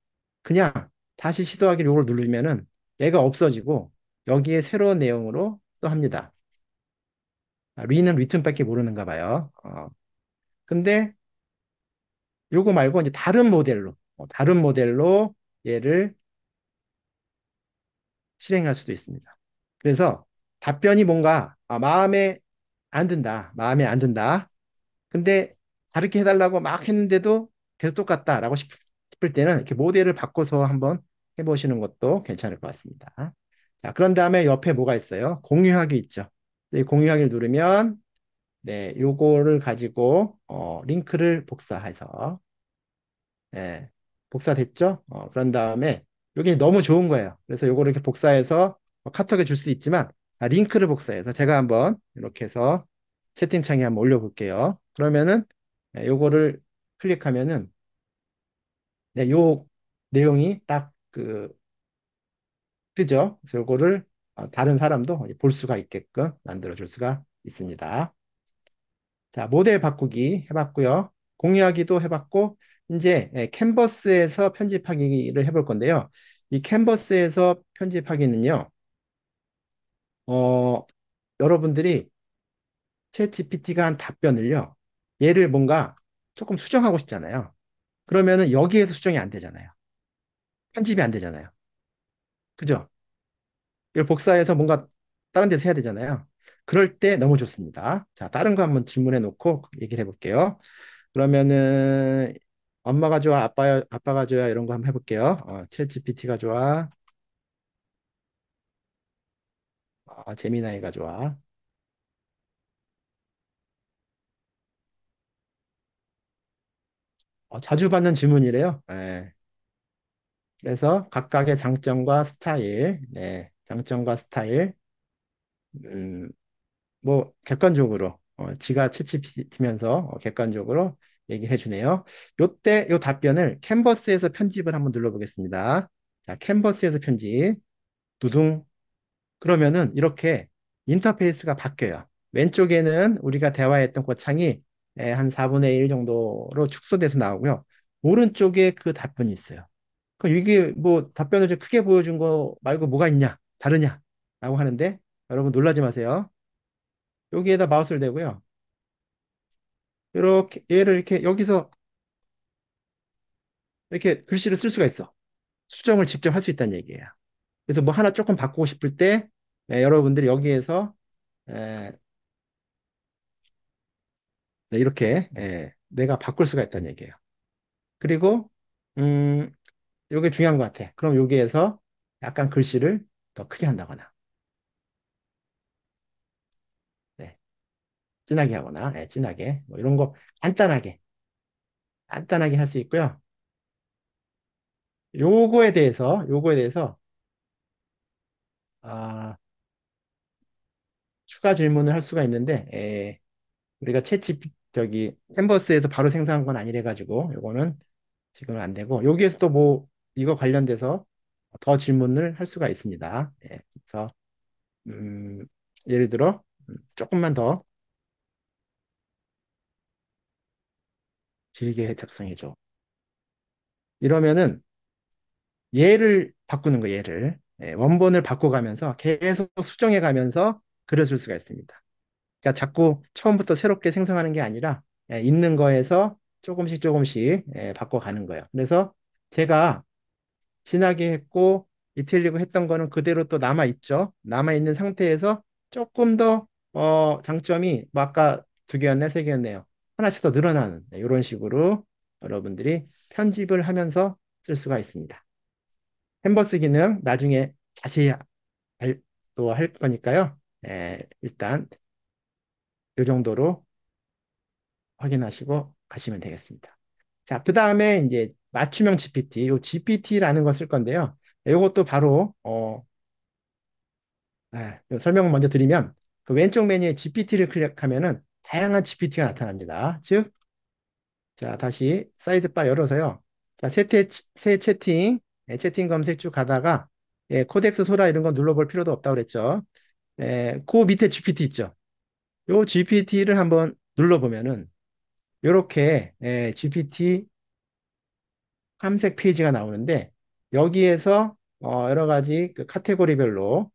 그냥 다시 시도하기 요걸 누르면은 얘가 없어지고 여기에 새로운 내용으로 또 합니다. 리는 리튼밖에 모르는가 봐요. 근데 요거 말고 이제 다른 모델로 얘를 실행할 수도 있습니다. 그래서 답변이 뭔가 마음에 안 든다. 마음에 안 든다. 근데 다르게 해달라고 막 했는데도 계속 똑같다라고 싶을 때는 이렇게 모델을 바꿔서 한번 해보시는 것도 괜찮을 것 같습니다. 자, 그런 다음에 옆에 뭐가 있어요? 공유하기 있죠. 이 공유하기를 누르면 네, 요거를 가지고 링크를 복사해서 예, 복사됐죠? 그런 다음에 이게 너무 좋은 거예요. 그래서 요거를 이렇게 복사해서 카톡에 줄 수도 있지만 링크를 복사해서 제가 한번 이렇게 해서 채팅창에 한번 올려볼게요. 그러면은 요거를 클릭하면은 네, 요 내용이 딱 그 뜨죠. 그래서 요거를 다른 사람도 볼 수가 있게끔 만들어 줄 수가 있습니다. 자, 모델 바꾸기 해봤고요. 공유하기도 해봤고, 이제 캔버스에서 편집하기를 해볼 건데요. 이 캔버스에서 편집하기는요, 어, 여러분들이 챗 GPT가 한 답변을요, 얘를 뭔가 조금 수정하고 싶잖아요. 그러면은 여기에서 수정이 안 되잖아요. 편집이 안 되잖아요. 그죠? 이걸 복사해서 뭔가 다른 데서 해야 되잖아요. 그럴 때 너무 좋습니다. 자, 다른 거 한번 질문해 놓고 얘기를 해볼게요. 그러면은 엄마가 좋아, 아빠가 좋아 이런 거 한번 해볼게요. 챗 GPT가 좋아, 제미나이가 좋아. 자주 받는 질문이래요. 네. 그래서 각각의 장점과 스타일, 네, 장점과 스타일, 음, 뭐 객관적으로 지가 챗 GPT면서 객관적으로 얘기해 주네요. 요때 요 답변을 캔버스에서 편집을 한번 눌러보겠습니다. 자, 캔버스에서 편집, 두둥. 그러면은 이렇게 인터페이스가 바뀌어요. 왼쪽에는 우리가 대화했던 그 창이 한 4분의 1 정도로 축소돼서 나오고요. 오른쪽에 그 답변이 있어요. 그럼 이게 뭐 답변을 좀 크게 보여준 거 말고 뭐가 있냐? 다르냐? 라고 하는데 여러분 놀라지 마세요. 여기에다 마우스를 대고요. 이렇게 얘를 이렇게 여기서 이렇게 글씨를 쓸 수가 있어. 수정을 직접 할 수 있다는 얘기예요. 그래서 뭐 하나 조금 바꾸고 싶을 때 여러분들이 여기에서 네, 이렇게 내가 바꿀 수가 있다는 얘기예요. 그리고 음, 요게 중요한 것 같아. 그럼 여기에서 약간 글씨를 더 크게 한다거나, 네, 진하게 하거나, 진하게 뭐 이런 거 간단하게 할 수 있고요. 요거에 대해서 아, 추가 질문을 할 수가 있는데, 우리가 저기 캔버스에서 바로 생성한 건 아니래 가지고 요거는 지금은 안 되고 여기에서 또 뭐 이거 관련돼서 더 질문을 할 수가 있습니다. 그래서 음, 예를 들어 조금만 더 길게 작성해줘. 이러면은 얘를 바꾸는 거 얘를 원본을 바꿔가면서 계속 수정해가면서 그려줄 수가 있습니다. 그러니까 자꾸 처음부터 새롭게 생성하는 게 아니라 있는 거에서 조금씩 바꿔가는 거예요. 그래서 제가 진하게 했고 이틀리고 했던 거는 그대로 또 남아 있죠. 남아 있는 상태에서 조금 더 장점이 뭐 아까 두 개였네, 세 개였네요. 하나씩 더 늘어나는 네, 이런 식으로 여러분들이 편집을 하면서 쓸 수가 있습니다. 캔버스 기능 나중에 자세히 또 할 거니까요. 일단 이 정도로 확인하시고 가시면 되겠습니다. 자, 그 다음에 이제 맞춤형 GPT, 요 GPT라는 거 쓸 건데요. 이것도 바로 설명을 먼저 드리면 그 왼쪽 메뉴에 GPT를 클릭하면은 다양한 GPT가 나타납니다. 즉, 자, 다시 사이드바 열어서요. 자, 새 채팅, 채팅 검색 쭉 가다가 코덱스 소라 이런 거 눌러볼 필요도 없다고 그랬죠. 그 밑에 GPT 있죠. 요 GPT를 한번 눌러보면은 이렇게 GPT 탐색 페이지가 나오는데 여기에서 여러 가지 그 카테고리별로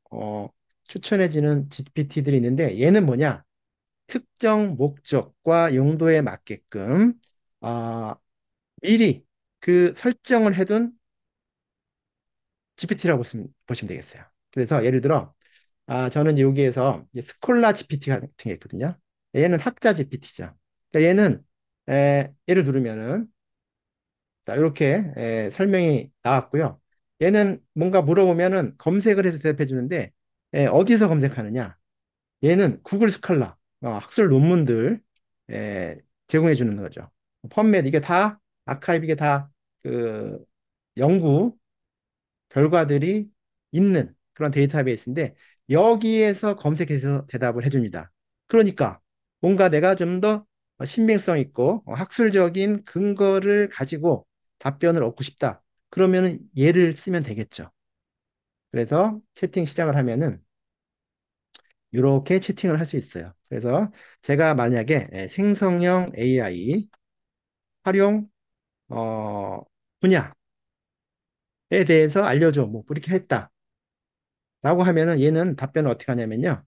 추천해지는 GPT들이 있는데 얘는 뭐냐? 특정 목적과 용도에 맞게끔 어, 미리 그 설정을 해둔 GPT라고 보시면 되겠어요. 그래서 예를 들어 저는 이제 여기에서 이제 스콜라 GPT 같은 게 있거든요. 얘는 학자 GPT죠. 얘는 얘를 누르면은 자, 이렇게 설명이 나왔고요. 얘는 뭔가 물어보면은 검색을 해서 대답해 주는데 어디서 검색하느냐? 얘는 구글 스칼라 학술 논문들 제공해 주는 거죠. 펀메드 이게 다 아카이브 이게 다 그 연구 결과들이 있는 그런 데이터베이스인데 여기에서 검색해서 대답을 해줍니다. 그러니까 뭔가 내가 좀 더 신빙성 있고 학술적인 근거를 가지고 답변을 얻고 싶다. 그러면은 얘를 쓰면 되겠죠. 그래서 채팅 시작을 하면은 이렇게 채팅을 할 수 있어요. 그래서 제가 만약에 생성형 AI 활용 분야에 대해서 알려줘. 뭐 이렇게 했다라고 하면은 얘는 답변을 어떻게 하냐면요.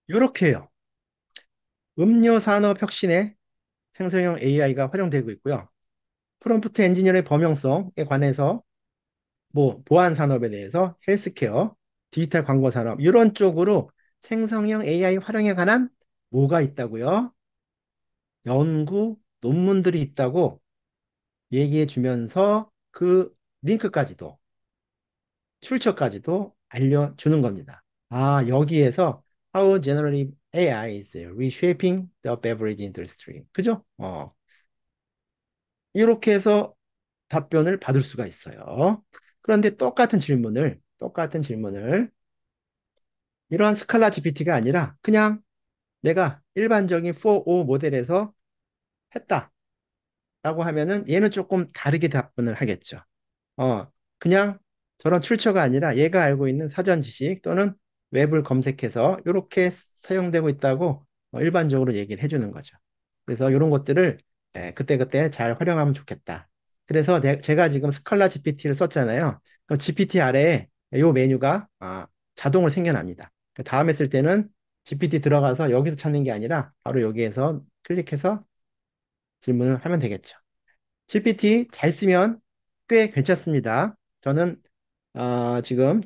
이렇게 해요. 음료 산업 혁신에 생성형 AI가 활용되고 있고요. 프롬프트 엔지니어의 범용성에 관해서 뭐 보안 산업에 대해서 헬스케어, 디지털 광고 산업 이런 쪽으로 생성형 AI 활용에 관한 뭐가 있다고요? 연구 논문들이 있다고 얘기해 주면서 그 링크까지도 출처까지도 알려주는 겁니다. 여기에서 How Generative AI is Reshaping the Beverage Industry. 그죠? 이렇게 해서 답변을 받을 수가 있어요. 그런데 똑같은 질문을 이러한 스칼라 GPT가 아니라 그냥 내가 일반적인 4O 모델에서 했다라고 하면은 얘는 조금 다르게 답변을 하겠죠. 어, 그냥 저런 출처가 아니라 얘가 알고 있는 사전 지식 또는 웹을 검색해서 이렇게 사용되고 있다고 일반적으로 얘기를 해주는 거죠. 그래서 이런 것들을 그때그때 잘 활용하면 좋겠다. 그래서 제가 지금 스칼라 GPT를 썼잖아요. 그럼 GPT 아래에 이 메뉴가 자동으로 생겨납니다. 그 다음에 쓸 때는 GPT 들어가서 여기서 찾는 게 아니라 바로 여기에서 클릭해서 질문을 하면 되겠죠. GPT 잘 쓰면 꽤 괜찮습니다. 저는 지금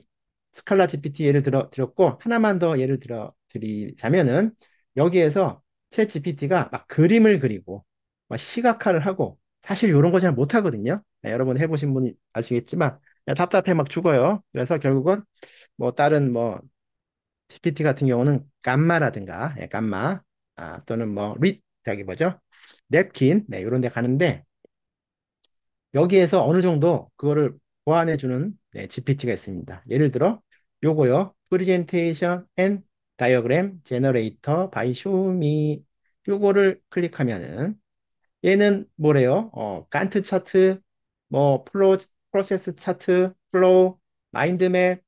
스칼라 GPT 예를 들었고 하나만 더 예를 들어 드리자면은 여기에서 챗 GPT가 막 그림을 그리고 막 시각화를 하고 사실 이런 거 잘 못하거든요. 여러분 해보신 분이 아시겠지만 답답해 막 죽어요. 그래서 결국은 뭐 다른 뭐 GPT 같은 경우는 감마라든가 감마 또는 뭐 저기 뭐죠 냅킨 이런 데 가는데 여기에서 어느 정도 그거를 보완해주는 GPT가 있습니다. 예를 들어 요거요. Presentation and Diagram Generator by Xiaomi 요거를 클릭하면은 얘는 뭐래요? 간트 차트, 뭐 프로세스 차트, 플로우, 마인드맵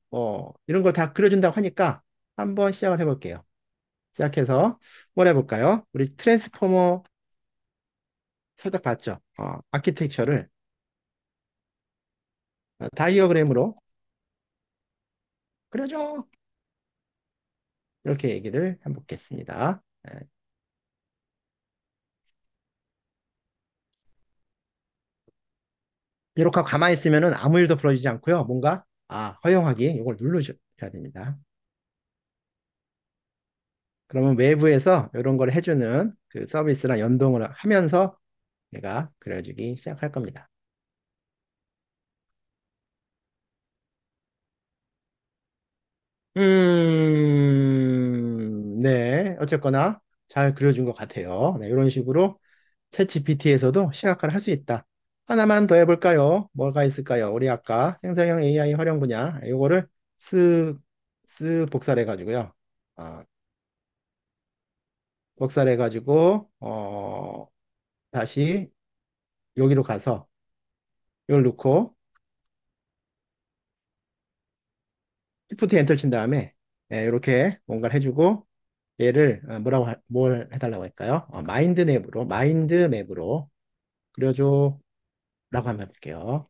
이런 걸 다 그려준다고 하니까 한번 시작을 해볼게요. 시작해서 뭘 해볼까요? 우리 트랜스포머 살짝 봤죠? 아키텍처를 다이어그램으로 그려줘. 이렇게 얘기를 해보겠습니다. 이렇게 하고 가만히 있으면은 아무 일도 벌어지지 않고요. 뭔가, 허용하기, 이걸 누르셔야 됩니다. 그러면 외부에서 이런 걸 해주는 그 서비스랑 연동을 하면서 얘가 그려주기 시작할 겁니다. 네. 어쨌거나 잘 그려준 것 같아요. 네, 이런 식으로 챗 GPT에서도 시각화를 할 수 있다. 하나만 더 해볼까요? 뭐가 있을까요? 우리 아까 생성형 AI 활용 분야, 요거를 쓱 복사를 해가지고요. 아, 복사를 해가지고, 다시 여기로 가서 이걸 넣고, Shift 엔터 친 다음에, 이렇게 뭔가를 해주고, 얘를 뭘 해달라고 할까요? 마인드 맵으로 그려줘 라고 한번 해볼게요.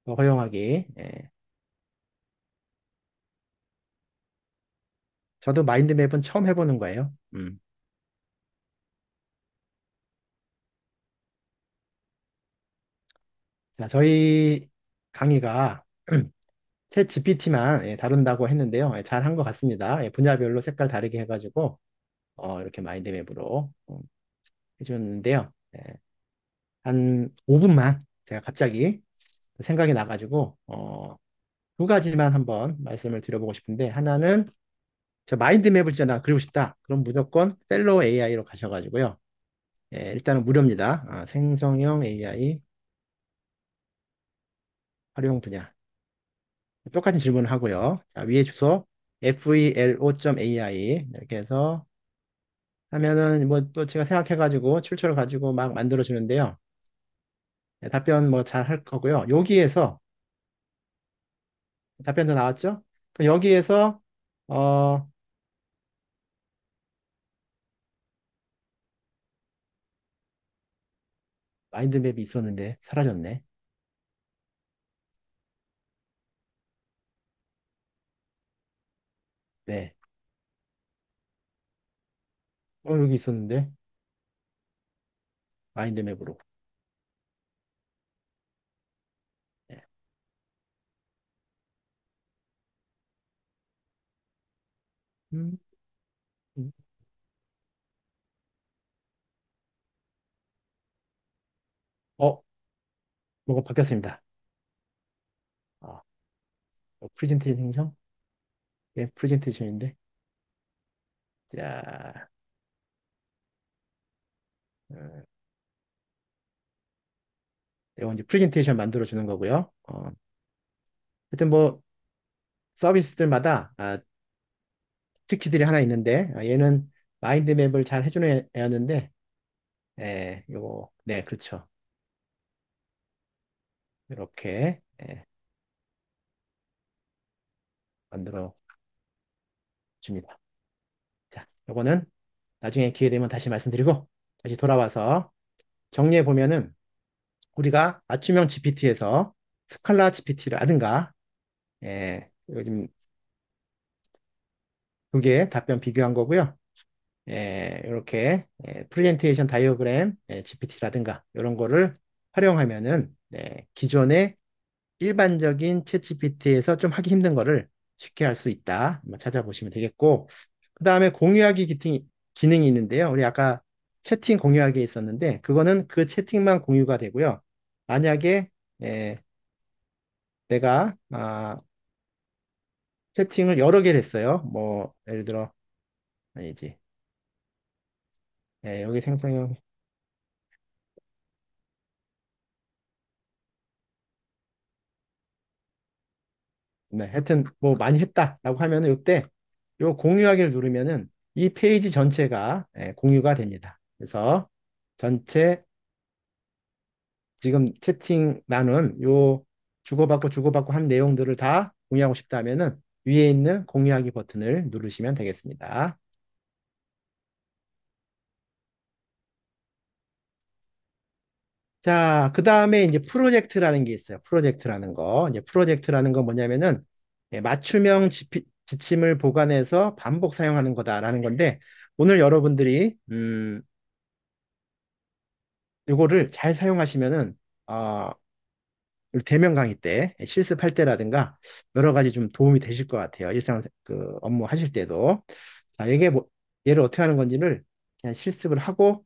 허용하기. 저도 마인드맵은 처음 해보는 거예요. 자, 저희 강의가 챗 GPT만 다룬다고 했는데요. 잘한 것 같습니다. 분야별로 색깔 다르게 해가지고 이렇게 마인드맵으로 해줬는데요. 한 5분만 제가 갑자기 생각이 나가지고 두 가지만 한번 말씀을 드려보고 싶은데 하나는 저 마인드맵을 진짜 나 그리고 싶다. 그럼 무조건 펠로우 AI로 가셔가지고요. 일단은 무료입니다. 생성형 AI 활용 분야. 똑같은 질문을 하고요. 자, 위에 주소 felo.ai 이렇게 해서 하면은 뭐 또 제가 생각해가지고 출처를 가지고 막 만들어 주는데요. 답변 뭐 잘 할 거고요. 여기에서 답변도 나왔죠? 그럼 여기에서 어 마인드맵이 있었는데 사라졌네. 네. 여기 있었는데 마인드맵으로. 네. 음, 음. 어, 뭐가 바뀌었습니다. 아, 프레젠테이션? 예, 프레젠테이션인데. 자, 어, 이거 이제 프레젠테이션 만들어 주는 거고요. 하여튼 뭐 서비스들마다 특기들이 하나 있는데 얘는 마인드맵을 잘 해주는 애였는데 요거 네 그렇죠. 이렇게 만들어 줍니다. 자, 요거는 나중에 기회 되면 다시 말씀드리고 다시 돌아와서 정리해 보면은 우리가 맞춤형 GPT에서 스칼라 GPT라든가 요즘 두 개 답변 비교한 거고요. 이렇게 프레젠테이션 다이어그램 GPT라든가 이런 거를 활용하면은 기존의 일반적인 챗GPT에서 좀 하기 힘든 거를 쉽게 할 수 있다. 한번 찾아보시면 되겠고, 그 다음에 공유하기 기능이 있는데요. 우리 아까 채팅 공유하기 있었는데, 그거는 그 채팅만 공유가 되고요. 만약에 내가 채팅을 여러 개를 했어요. 뭐 예를 들어 아니지. 여기 생성형 네, 하여튼 뭐 많이 했다라고 하면은 이때 요 공유하기를 누르면은 이 페이지 전체가 공유가 됩니다. 그래서 전체 지금 채팅 나눈 요 주고받고 한 내용들을 다 공유하고 싶다면은 위에 있는 공유하기 버튼을 누르시면 되겠습니다. 자, 그 다음에 이제 프로젝트라는 게 있어요. 프로젝트라는 거. 이제 프로젝트라는 건 뭐냐면은 맞춤형 지침을 보관해서 반복 사용하는 거다라는 건데 오늘 여러분들이 요거를 잘 사용하시면은 어, 우리 대면 강의 때 실습할 때라든가 여러 가지 좀 도움이 되실 것 같아요. 일상 그 업무 하실 때도. 자, 이게 뭐 얘를 어떻게 하는 건지를 그냥 실습을 하고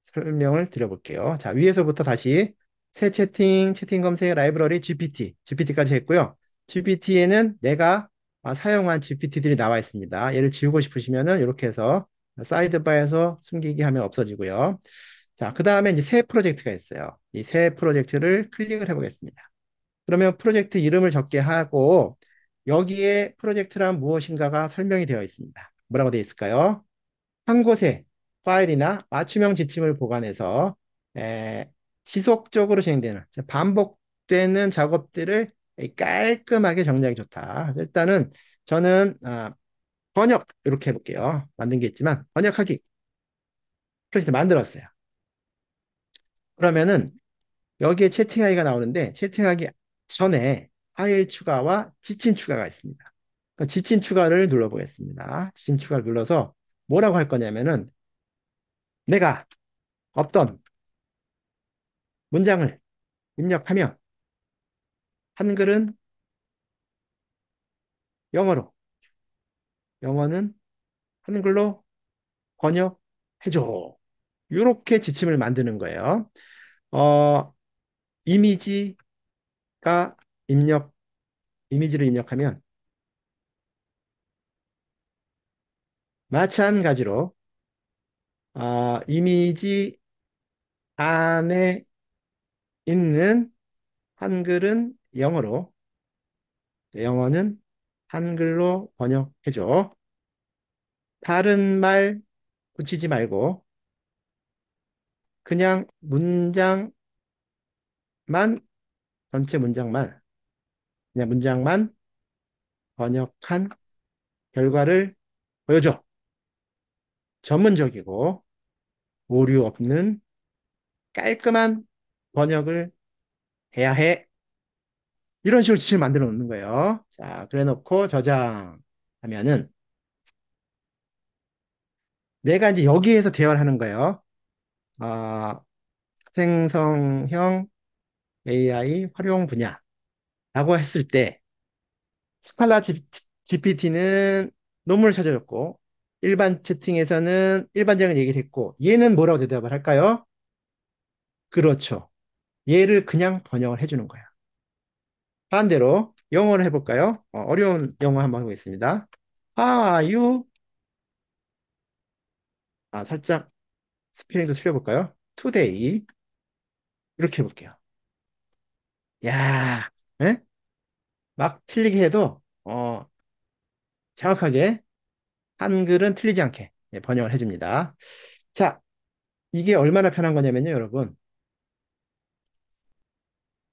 설명을 드려볼게요. 자, 위에서부터 다시 새 채팅, 채팅 검색, 라이브러리, GPT까지 했고요. GPT에는 내가 사용한 GPT들이 나와 있습니다. 얘를 지우고 싶으시면은 이렇게 해서 사이드바에서 숨기기 하면 없어지고요. 자, 그 다음에 이제 새 프로젝트가 있어요. 이 새 프로젝트를 클릭을 해보겠습니다. 그러면 프로젝트 이름을 적게 하고 여기에 프로젝트란 무엇인가가 설명이 되어 있습니다. 뭐라고 되어 있을까요? 한 곳에 파일이나 맞춤형 지침을 보관해서 에, 지속적으로 진행되는 반복되는 작업들을 깔끔하게 정리하기 좋다. 일단은 저는 번역 이렇게 해볼게요. 만든 게 있지만 번역하기 프로젝트 만들었어요. 그러면은 여기에 채팅하기가 나오는데 채팅하기 전에 파일 추가와 지침 추가가 있습니다. 지침 추가를 눌러보겠습니다. 지침 추가를 눌러서 뭐라고 할 거냐면은 내가 어떤 문장을 입력하면 한글은 영어로, 영어는 한글로 번역해줘. 이렇게 지침을 만드는 거예요. 어, 이미지가 입력, 이미지를 입력하면 마찬가지로 이미지 안에 있는 한글은 영어로, 영어는 한글로 번역해줘. 다른 말 붙이지 말고 그냥 문장만, 전체 문장만, 그냥 문장만 번역한 결과를 보여줘. 전문적이고 오류 없는 깔끔한 번역을 해야 해. 이런 식으로 지침을 만들어 놓는 거예요. 자, 그래 놓고 저장하면은 내가 이제 여기에서 대화를 하는 거예요. 아, 생성형 AI 활용 분야라고 했을 때 스칼라 GPT는 논문을 찾아줬고 일반 채팅에서는 일반적인 얘기를 했고 얘는 뭐라고 대답을 할까요? 그렇죠. 얘를 그냥 번역을 해주는 거야. 반대로 영어를 해볼까요? 어려운 영어 한번 해보겠습니다. How are you? 살짝 스페링도 틀려볼까요? Today. 이렇게 해볼게요. 야, 에? 막 틀리게 해도 정확하게 한글은 틀리지 않게 번역을 해줍니다. 자, 이게 얼마나 편한 거냐면요, 여러분.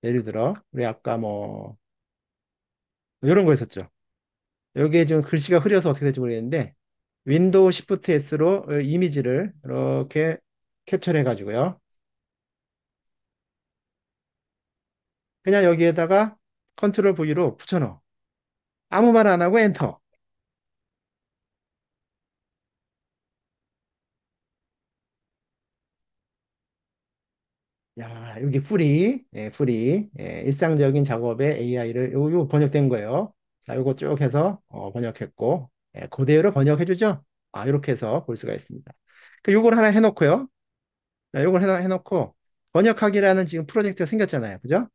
예를 들어 우리 아까 뭐 이런 거 있었죠. 여기에 지금 글씨가 흐려서 어떻게 될지 모르겠는데 윈도우 시프트 S로 이미지를 이렇게 캡처를 해가지고요. 그냥 여기에다가 컨트롤 V로 붙여넣어. 아무 말 안 하고 엔터. 야, 여기 프리, 일상적인 작업에 AI를, 요 번역된 거예요. 자, 요거 쭉 해서 번역했고, 그대로 번역해주죠? 이렇게 해서 볼 수가 있습니다. 요걸 하나 해놓고요. 요걸 하나 해놓고, 번역하기라는 지금 프로젝트가 생겼잖아요. 그죠?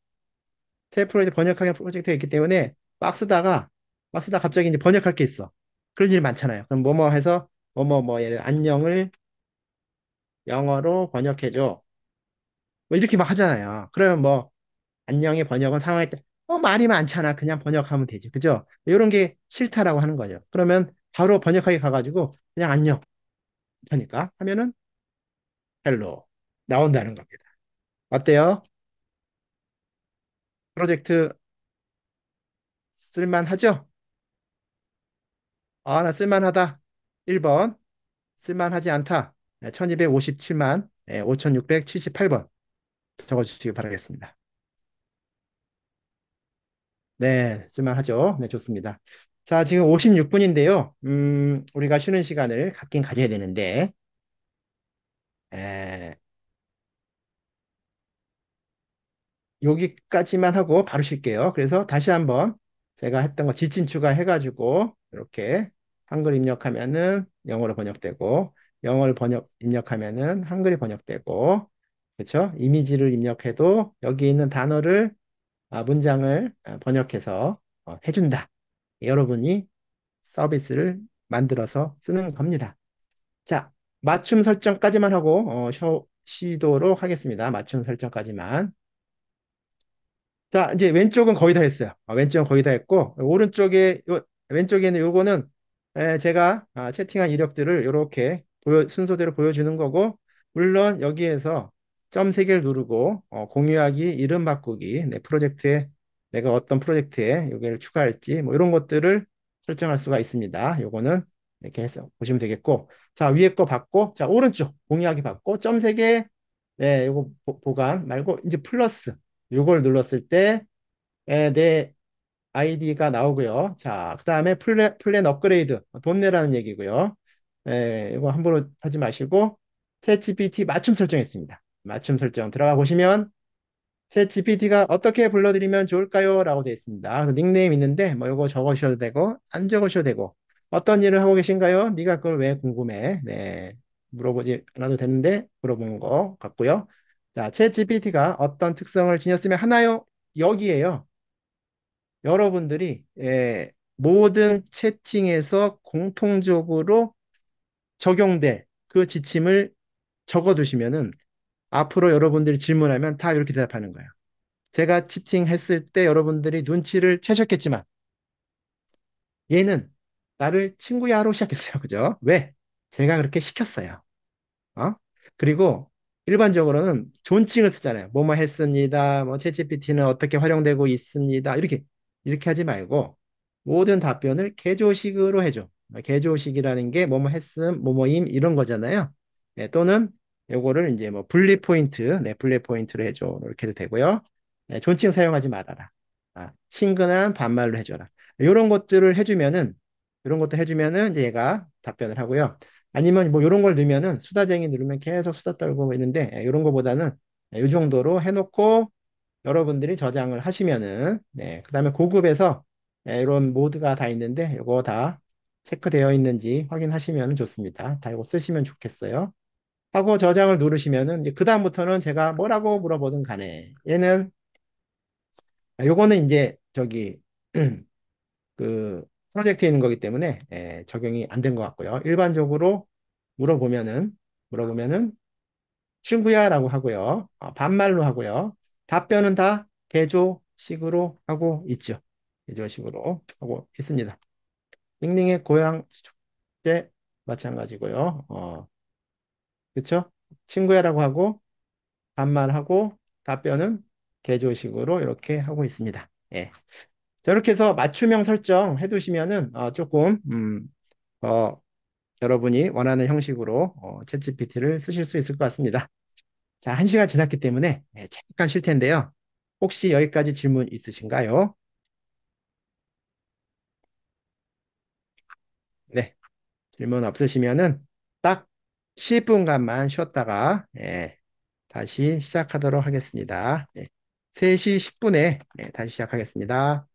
새 프로젝트, 번역하기 프로젝트가 있기 때문에, 박스다 갑자기 이제 번역할 게 있어. 그런 일 많잖아요. 그럼 뭐뭐 해서, 예를 들어, 안녕을 영어로 번역해줘. 뭐 이렇게 막 하잖아요. 그러면 뭐, 안녕의 번역은 상황에 따라 말이 많잖아. 그냥 번역하면 되지. 그죠? 이런 게 싫다라고 하는 거죠. 그러면 바로 번역하기 가가지고 그냥 안녕 하니까 하면은 헬로 나온다는 겁니다. 어때요? 프로젝트 쓸만하죠? 나 쓸만하다. 1번 쓸만하지 않다. 1257만 5678번 적어주시기 바라겠습니다. 네, 쓸만하죠. 네, 좋습니다. 자, 지금 56분인데요. 우리가 쉬는 시간을 갖긴 가져야 되는데, 여기까지만 하고 바로 쉴게요. 그래서 다시 한번 제가 했던 거 지친 추가해가지고 이렇게 한글 입력하면은 영어로 번역되고 영어를 입력하면은 한글이 번역되고 그렇죠? 이미지를 입력해도 여기 있는 단어를 문장을 번역해서 해준다. 여러분이 서비스를 만들어서 쓰는 겁니다. 자, 맞춤 설정까지만 하고 쉬도록 하겠습니다. 맞춤 설정까지만. 자, 이제 왼쪽은 거의 다 했어요. 왼쪽은 거의 다 했고, 왼쪽에는 요거는 제가 채팅한 이력들을 이렇게 순서대로 보여주는 거고, 물론 여기에서 점 3개를 누르고, 공유하기, 이름 바꾸기, 내 프로젝트에, 내가 어떤 프로젝트에 여기를 추가할지, 뭐 이런 것들을 설정할 수가 있습니다. 요거는 이렇게 해서 보시면 되겠고, 자, 위에 거 받고, 자, 오른쪽 공유하기 받고, 점 3개, 네, 요거 보관 말고, 이제 플러스. 요걸 눌렀을 때 내 아이디가 나오고요. 자, 그 다음에 플랜 업그레이드 돈 내라는 얘기고요. 이거 함부로 하지 마시고 챗GPT 맞춤 설정했습니다. 맞춤 설정 들어가 보시면 챗GPT가 어떻게 불러드리면 좋을까요? 라고 되어 있습니다. 그래서 닉네임 있는데 뭐 이거 적으셔도 되고 안 적으셔도 되고 어떤 일을 하고 계신가요? 네가 그걸 왜 궁금해? 네, 물어보지 않아도 되는데 물어보는 것 같고요. 자, 챗GPT가 어떤 특성을 지녔으면 하나요? 여기에요. 여러분들이 모든 채팅에서 공통적으로 적용될 그 지침을 적어두시면은 앞으로 여러분들이 질문하면 다 이렇게 대답하는 거예요. 제가 채팅했을 때 여러분들이 눈치를 채셨겠지만 얘는 나를 친구야로 시작했어요. 그죠? 왜? 제가 그렇게 시켰어요. 어? 그리고 일반적으로는 존칭을 쓰잖아요. 뭐뭐 했습니다. 뭐 챗GPT는 어떻게 활용되고 있습니다. 이렇게 하지 말고 모든 답변을 개조식으로 해줘. 개조식이라는 게 뭐뭐 했음, 뭐뭐임 이런 거잖아요. 또는 요거를 이제 뭐 분리 포인트, 분리 포인트로 해줘. 이렇게 해도 되고요. 존칭 사용하지 말아라. 친근한 반말로 해줘라. 이런 것도 해주면은 이제 얘가 답변을 하고요. 아니면 뭐 이런 걸 넣으면은 수다쟁이 누르면 계속 수다 떨고 뭐 있는데 이런 거보다는 이 정도로 해놓고 여러분들이 저장을 하시면은 그다음에 고급에서 이런 모드가 다 있는데 이거 다 체크되어 있는지 확인하시면 좋습니다. 다 이거 쓰시면 좋겠어요. 하고 저장을 누르시면은 이제 그다음부터는 제가 뭐라고 물어보든 간에 얘는 요거는 이제 저기 그 프로젝트에 있는 거기 때문에 적용이 안 된 것 같고요. 일반적으로 물어보면은 물어보면은 친구야라고 하고요. 반말로 하고요. 답변은 다 개조식으로 하고 있죠. 개조식으로 하고 있습니다. 닝닝의 고향 축제 마찬가지고요. 그쵸? 친구야라고 하고 반말하고 답변은 개조식으로 이렇게 하고 있습니다. 예. 저렇게 해서 맞춤형 설정 해두시면은 조금 어, 여러분이 원하는 형식으로 챗GPT를 쓰실 수 있을 것 같습니다. 자, 1시간 지났기 때문에 잠깐 쉴 텐데요. 혹시 여기까지 질문 있으신가요? 네, 질문 없으시면은 딱 10분간만 쉬었다가 다시 시작하도록 하겠습니다. 3시 10분에 다시 시작하겠습니다.